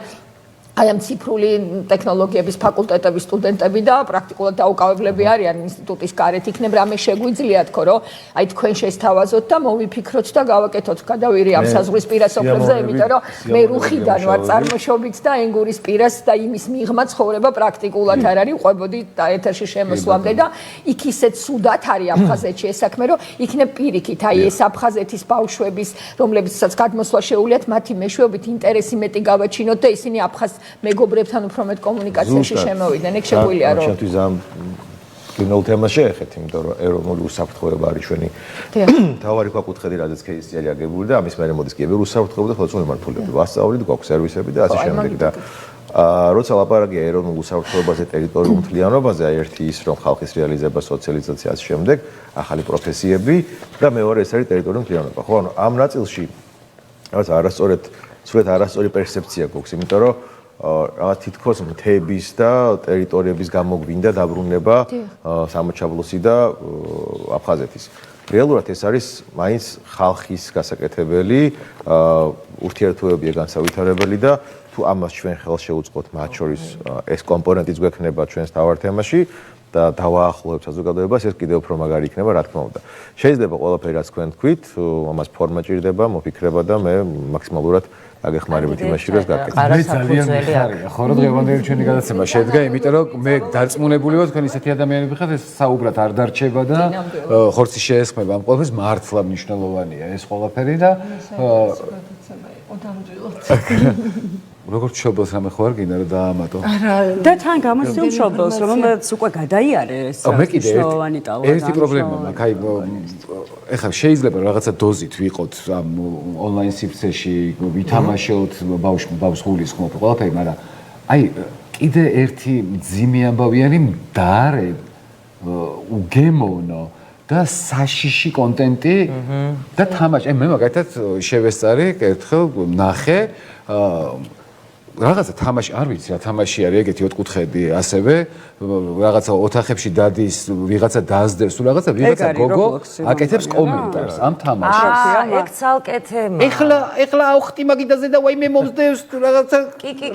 აი ამ ციფრული ტექნოლოგიების ფაკულტეტების სტუდენტები და პრაქტიკულად დაუკავებლები არიან ინსტიტუტის გარეთ იქნებ რამე შეგვიძლია თქო რომ აი თქვენ შესთავაზოთ და მოვიფიქროთ და გავაკეთოთ გადავირი ამ საზღვრის პირას სოფლებზე იმიტომ რომ მე რუხიდან ვარ წარმოშობით და ენგურის პირას და იმის მიღმა ცხოვრება პრაქტიკულად არ არის ყვებოდი და ეთერში შემოსვლამდე და იქ ისეთ სუდათ არის აფხაზეთში ეს საქმე რომ იქნებ პირიქით აი ეს აფხაზეთის ბავშვების რომლებიცაც გადმოსვლა შეუძლიათ მათი მეშვეობით ინტერესი მეტი გავაჩინოთ და ისინი აფხაზ მეგობრებთან უფრო მეტ კომუნიკაციაში შემოვიდნენ. ეგ შეგვიძლია რომ ჩემთვის ამ კინო თემას შეეხეთ, იმიტომ რომ ეროვნული უსაფრთხოება არის ჩვენი თავარი ქვაკუთხედი, რადგან кейსი არის აგებული და ამის მერე მოდის კი ეროვნული უსაფრთხოება და ხოლმე მართულები. ვასწავლით, გვაქვს სერვისები და ასე შემდეგ და როცა ლაპარაკია ეროვნულ უსაფრთხოებაზე, ტერიტორიულ მთლიანობაზე, აი ერთი ის რომ ხალხის რეალიზება, სოციალიზაცია ასე შემდეგ, ახალი პროფესიები და მეორე ეს არის ტერიტორიული მთლიანობა. ხო, ანუ ამ ნაწილში რაღაც არასწორი პერსეფცია გვაქვს, იმიტომ რომ რაღაც თითქოს მთების და ტერიტორიების გამოგვინდა დაბრუნება სამოჩაბლოსი და აფხაზეთის. რეალურად ეს არის მაინც ხალხის გასაკეთებელი, ურთიერთობებია განსავითარებელი და თუ ამას ჩვენ ხელს შევუწყოთ, მათ შორის ეს კომპონენტიც გვექნება ჩვენს თავარ თემაში და დავაახლოვებთ საზოგადოებას, ეს კიდევ უფრო მაგარი იქნება, რა თქმა უნდა. შეიძლება ყველაფერი რაც თქვენ თქვით, ამას ფორმა ჭირდება, მოფიქრება და მე მაქსიმალურად აგეხმარებით იმაში, რომ გაკეთდეს. მე ძალიან მიხარია, ხო, რომ დღევანდელი ჩვენი გადაცემა შედგა, იმიტომ რომ მე დარწმუნებული ვარ, თქვენ ისეთი ადამიანები ხართ, ეს საუბრად არ დარჩება და ხორცი შეესხმება ამ ყველაფერს, მართლა მნიშვნელოვანია ეს ყველაფერი და როგორც შობელს რამე ხო არ გინდა რომ დაამატო. და თან გამოსცემ შობელს, რომელმაც უკვე გადაიარე ეს მნიშვნელოვანი ტალღა. ერთი პრობლემა მაქვს, აი ეხლა შეიძლება რაღაცა დოზით ვიყოთ ამ ონლაინ სივრცეში, ვითამაშოთ ბავშვს გულისხმობ ყველაფერი, მაგრამ აი კიდე ერთი მძიმე ამბავი არის მდარე უგემოვნო და საშიში კონტენტი და თამაში. მე მაგათაც შევესწარი, ერთხელ ნახე რაღაცა თამაში, არ ვიცი რა თამაში არის, ეგეთი ოთხკუთხედი ასევე რაღაცა ოთახებში დადის, ვიღაცა დაასდევს, თუ რაღაცა ვიღაცა გოგო აკეთებს კომენტარს ამ თამაშს. ეგ ცალკე თემა. ეხლა ავხტი მაგიდაზე და ვაიმე მომსდევს რაღაცა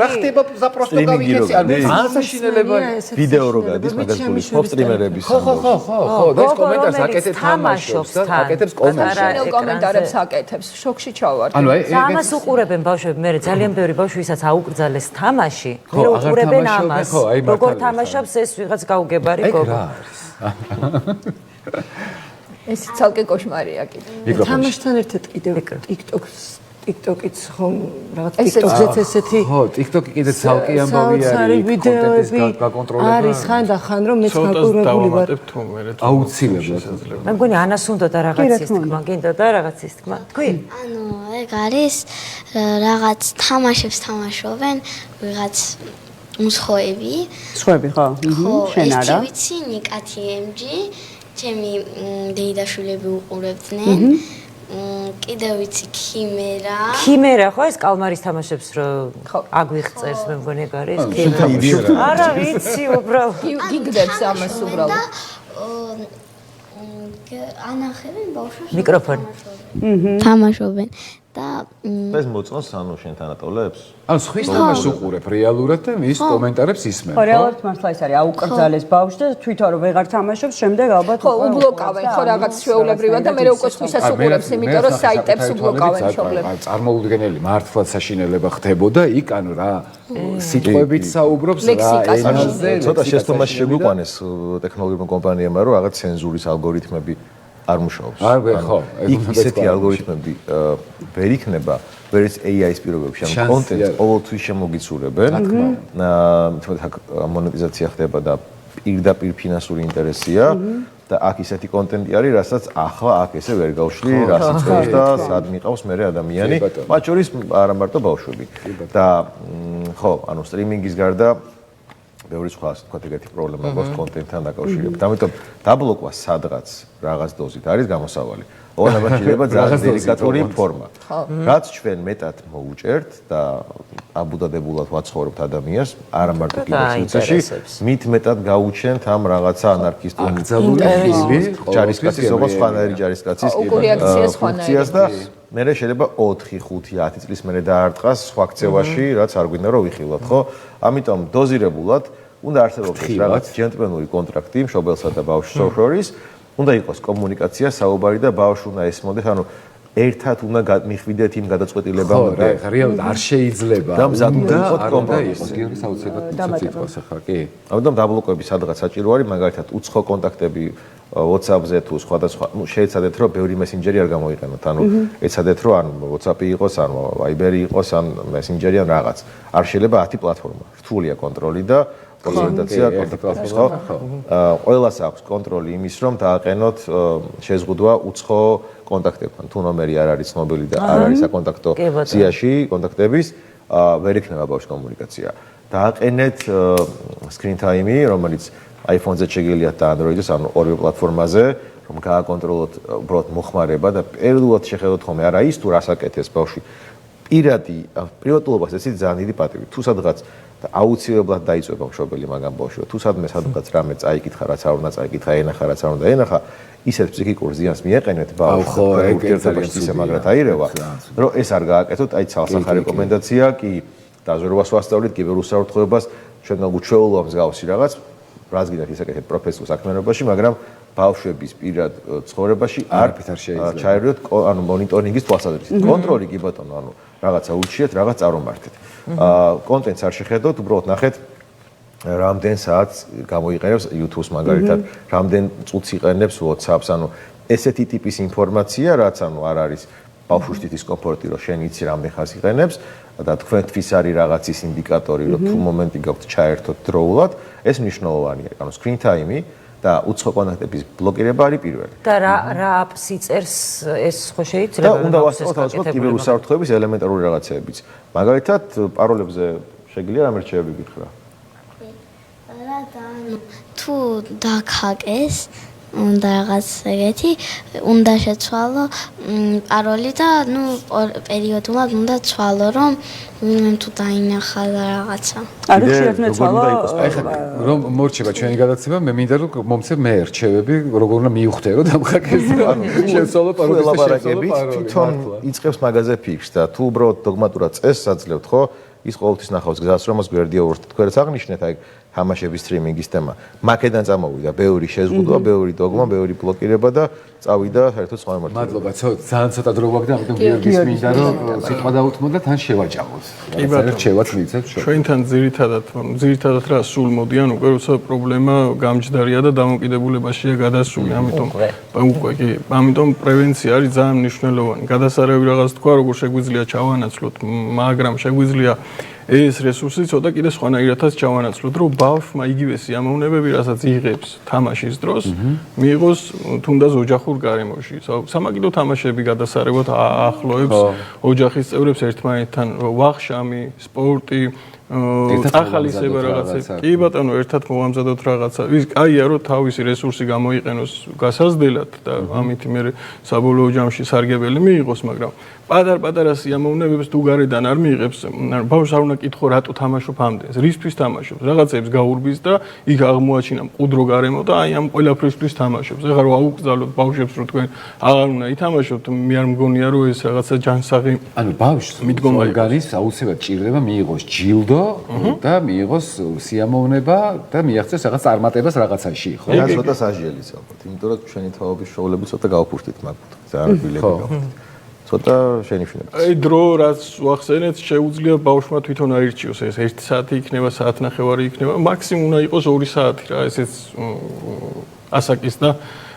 რა ხდება ზაპროსტო გავიქეცი. ან საშინელება ვიდეო რო გადის, მაგას გულისხმობ სტრიმერების. ხო, და ეს კომენტარს აკეთებს თამაშობს და აკეთებს კომენტარებს აკეთებს. შოქში ჩავარ. ანუ აი ამას უყურებენ ბავშვები, მე ძალიან ბევრი ბავშვი ვისაც გაუკრძალეს თამაში, ხო, მე აღარ უყურებენ თამაშობენ, ამას. ხო, აი, როგორ მართალია, თამაშობს ეს ვიღაც გაუგებარი ეგ გოგო. რა არის? ეს ცალკე კოშმარია კიდე. თამაშთან ერთად კიდევ TikTok-იც ხომ რაღაც ესეც TikTok-ზეც ესეთი ხო, TikTok-ი კიდე ცალკე ამბავი საოცარი არის, კონტენტის ვიდეოები გაკონტროლება. არის ხან და ხან რომ მეც ცოტას გაკურებული ვარ. დავამატებ თუ მე აუცილებლად. მე მგონი ანას უნდა და რაღაცის თქმა, გინდა და რაღაცის თქმა. თქვი? ანუ ეგ არის რაღაც თამაშებს თამაშობენ ვიღაც მსხოები. სხვები ხო? შენ ეს არა? ვიცი ნიკათი MG ჩემი დეიდაშვილები უყურებდნენ. კიდევ ვიცი ქიმერა. ქიმერა ხო ეს კალმარის თამაშებს რო აგვიღწერს მე მგონი ეგ არის არა ვიცი უბრალოდ გიგდებს ამას უბრალოდ. ანახებენ ბავშვებს მიკროფონი. თამაშობენ და ეს მოწონს ანუ შენთან ატოლებს? ანუ სხვის თამაშს უყურებ რეალურად და მის კომენტარებს ისმენ, ხო, რეალურად მართლა ეს არის აუკრძალეს ბავშვს და თვითონ რომ ვეღარ თამაშობს, შემდეგ ალბათ ხო, უბლოკავენ ხო რაღაც ჩვეულებრივად და მე უკვე სხვისას უყურებს, იმიტომ რომ საიტებს უბლოკავენ მშობლები. წარმოუდგენელი მართლაც საშინელება ხდებოდა იქ ანუ რა სიტყვებით საუბრობს რა ლექსიკას ენაზე ცოტა შეცდომაში შეგვიყვანეს ტექნოლოგიურ კომპანიებმა რომ რაღაც ცენზურის ალგორითმები არ მუშაობს. არ ხო, იქ ისეთი ალგორითმები ვერ იქნება, ვერც AI-ის პირობებში, ანუ კონტენტს ყოველთვის შემოგიცურებენ. თუმცა მონეტიზაცია ხდება და პირდაპირ ფინანსური ინტერესია და აქ ისეთი კონტენტი არის, რასაც ახლა აქ ესე ვერ გავშლი, რას იწევს და სად მიყავს მე ადამიანი, მათ შორის არა მარტო ბავშვები. და ხო, ანუ სტრიმინგის გარდა ბევრი სხვა ასე ვთქვათ ეგეთი პრობლემა გვაქვს კონტენტთან დაკავშირებით. ამიტომ დაბლოკვა სადღაც რაღაც დოზით არის გამოსავალი. ოღონდ შეიძლება ძალიან დელიკატური ფორმა. რაც ჩვენ მეტად მოუჭერთ და აბუდადებულად ვაცხოვრებთ ადამიანს, არა მარტო კიბერსიტეში, მით მეტად გაუჩენთ ამ რაღაცა ანარქისტულ ჯარისკაცის, როგორც სხვანაირი ჯარისკაცის ფუნქციას და მე შეიძლება 4, 5, 10 წლის მერე დაარტყას სხვა ქცევაში, რაც არ გვინდა რომ ვიხილოთ, ხო? ამიტომ დოზირებულად უნდა არსებობდეს რაღაც ჯენტლმენური კონტრაქტი მშობელსა და ბავშვს შორის. უნდა იყოს კომუნიკაცია, საუბარი და ბავშვი უნდა ესმოდეს, ანუ ერთად უნდა მიხვიდეთ იმ გადაწყვეტილებამდე. ხო, რეალურად არ შეიძლება. და მზად უნდა იყოს კომპრომისი. გიორგი საოცრად ცოტა ხარ, კი. ამიტომ დაბლოკები სადღაც საჭირო არის, მაგალითად უცხო კონტაქტები WhatsApp-ზე თუ სხვადასხვა, ну, შეეცადეთ რომ ბევრი მესენჯერი არ გამოიყენოთ. ანუ ეცადეთ რომ ან WhatsApp-ი იყოს, ან Viber-ი იყოს, ან Messenger-ი ან რაღაც. არ შეიძლება 10 პლატფორმა. რთულია კონტროლი და კონსოლიდაცია კონტაქტებს ხო? ყველას აქვს კონტროლი იმის რომ დააყენოთ შეზღუდვა უცხო კონტაქტებთან. თუ ნომერი არ არის ცნობილი და არ არის საკონტაქტო სიაში კონტაქტების, ვერ იქნება ბავშვს კომუნიკაცია. დააყენეთ screen time-ი, რომელიც iPhone-ზე შეგიძლიათ და Android-ზე, ანუ ორივე პლატფორმაზე, რომ გააკონტროლოთ უბრალოდ მოხმარება და პირველად შეხედოთ ხოლმე არა ის თუ რას აკეთებს ბავშვი. პირადი პრივატულობას ესეც ძალიან დიდი პატივი. თუ სადღაც და აუცილებლად დაიწვება მშობელი მაგამ ბავშვო. თუ სადღაც რამე წაიკითხა, რაც არ უნდა წაიკითხა, ენახა, რაც არ უნდა ენახა, ისეთ ფსიქიკურ ზიანს მიეყენეთ ბავშვს. ურთიერთობაში ისე მაგრად აირევა, რომ ეს არ გააკეთოთ, აი ცალსახა რეკომენდაცია, კი დაზვერვას ვასწავლით, კიბერუსაფრთხოებას, ჩვენ უჩვეულოა მსგავსი რაღაც, რაც გინდათ ისაკეთეთ პროფესიულ საქმიანობაში, მაგრამ ბავშვების პირად ცხოვრებაში არ ჩაერევთ, ანუ მონიტორინგის თვალსაზრისით. კონტროლი კი ბატონო, ანუ რაღაცა ურჩიეთ, რაღაც წარმართეთ. კონტენტს არ შეხედოთ, უბრალოდ ნახეთ რამდენ საათს გამოიყენებს YouTube-ს მაგალითად, რამდენ წუთს იყენებს WhatsApp-ს, ანუ ესეთი ტიპის ინფორმაცია, რაც ანუ არ არის ბავშვის დისკომფორტი, რომ შენ იცი რამდენ ხანს იყენებს და თქვენთვის არის რაღაცის ინდიკატორი, რომ თუ მომენტი გაქვთ ჩაერთოთ დროულად, ეს მნიშვნელოვანია. ანუ screen time-ი და უცხო კონტაქტების ბლოკირება არის პირველი. და რა აპს იწერს ეს ხო შეიძლება? და უნდა ვასწავლოთ კიბერუსაფრთხოების ელემენტარული რაღაცეებიც. მაგალითად, პაროლებზე შეგიძლია რამე რჩევები გითხრა? თუ დაქაკეს უნდა რაღაც ეგეთი უნდა შეცვალო პაროლი და ნუ პერიოდულად უნდა ცვალო რომ ვინმე თუ დაინახა და რაღაცა არ ხშირად მეცვალო რომ მორჩება ჩვენი გადაცემა მე მინდა რომ მომცე მე რჩევები როგორ უნდა მიუხვდე რომ დამხაკეს ანუ შეცვალო პაროლის და შეცვალო თვითონ იწყებს მაღაზია ფიქს და თუ უბრალოდ დოგმატურად წესს აძლევთ ხო ის ყოველთვის ნახავს გზას რომ მას გვერდია ვართ თქვენს აღნიშნეთ აი თამაშების სტრიმინგის თემა. მაკედან წამოვიდა ბევრი შეზღუდვა, ბევრი დოგმა, ბევრი ბლოკირება და წავიდა საერთოდ სხვა მიმართულებით. მადლობა, ძალიან ცოტა დრო გვაქვს და ამიტომ გიორგის მინდა რომ სიტყვა დაუთმო და თან შევაჭამოთ. ბატონო. შევაც მიცეთ შო. ჩვენთან ძირითადად რა სულ მოდიან უკვე როცა პრობლემა გამჯდარია და დამოკიდებულებაშია გადასული, ამიტომ უკვე კი, ამიტომ პრევენცია არის ძალიან მნიშვნელოვანი. გადასარევი რაღაც თქვა, როგორ შეგვიძლია ჩავანაცვლოთ, მაგრამ შეგვიძლია ეს რესურსი ცოტა კიდე სხვანაირადაც ჩავანაცვლოთ, რომ ბავშვმა იგივე სიამოვნებები, რასაც იღებს თამაშის დროს, მიიღოს თუნდაც ოჯახურ გარემოში. სამაგიდო თამაშები გადასარევად ახლოებს ოჯახის წევრებს ერთმანეთთან, ვახშამი, სპორტი, ახალისება რაღაცა. კი ბატონო, ერთად მოვამზადოთ რაღაცა. ის კაია რომ თავისი რესურსი გამოიყენოს გასაზრდელად და ამით მე საბოლოო ჯამში სარგებელი მიიღოს, მაგრამ პატარ-პატარა სიამოვნებებს თუ გარედან არ მიიღებს, ბავშვს არ უნდა კითხო რატო თამაშობ ამდენს, რისთვის თამაშობს, რაღაცებს გაურბის და იქ აღმოაჩინა მყუდრო გარემო და აი ამ ყველაფრისთვის თამაშობს. ეხლა რომ აუკრძალოთ ბავშვებს რომ თქვენ აღარ უნდა ითამაშოთ, მე არ მგონია რომ ეს რაღაცა ჯანსაღი ანუ ბავშვს ორგანიზმს აუცილებლად ჭირდება მიიღოს ჯილდო და მიიღოს სიამოვნება და მიაღწევს რაღაც წარმატებას რაღაცაში, ხო? და ცოტა სასჯელიც ალბათ, იმიტომ რომ ჩვენი თაობის შოულები ცოტა გავფურთით მაგ ზარბილები გავფურთით. ცოტა შენიშნება. აი დრო რაც ვახსენეთ, შეუძლია ბავშვმა თვითონ აირჩიოს ეს 1 საათი იქნება, საათნახევარი იქნება, მაქსიმუმ უნდა იყოს 2 საათი რა, ესეც ასაკის და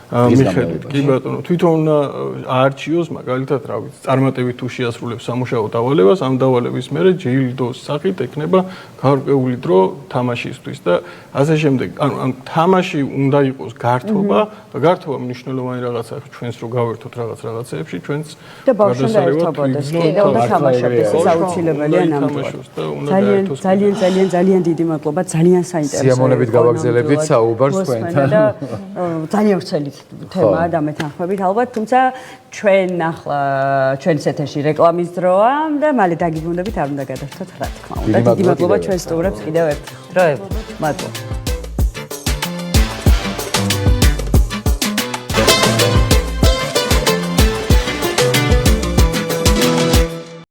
მიხედვით. კი ბატონო, თვითონ უნდა აარჩიოს, მაგალითად, რა ვიცი, წარმატებით თუ შეასრულებს სამუშაო დავალებას, ამ დავალების მერე ჯილდოს სახით ექნება გარკვეული დრო თამაშისთვის და ასე შემდეგ. ანუ ამ თამაში უნდა იყოს გართობა, გართობა მნიშვნელოვანი რაღაცაა ჩვენს რო გავერთოთ რაღაცეებში, ჩვენც და ბავშვთან ერთობოდეს კიდევ და თამაშობდეს, ეს აუცილებელია ნამდვილად. ძალიან დიდი მადლობა, ძალიან საინტერესო. სიამოვნებით გავაგზავნებით საუბარს თქვენთან. ძალიან ვრცელი თემაა და მეთანხმებით ალბათ, თუმცა ჩვენ ახლა ჩვენს ეთერში რეკლამის დროა და მალე დაგიბრუნდებით, არ უნდა გადავთოთ რა თქმა უნდა. დიდი მადლობა ჩვენ სტუმრებს კიდევ ერთხელ. დროებით. მადლობა.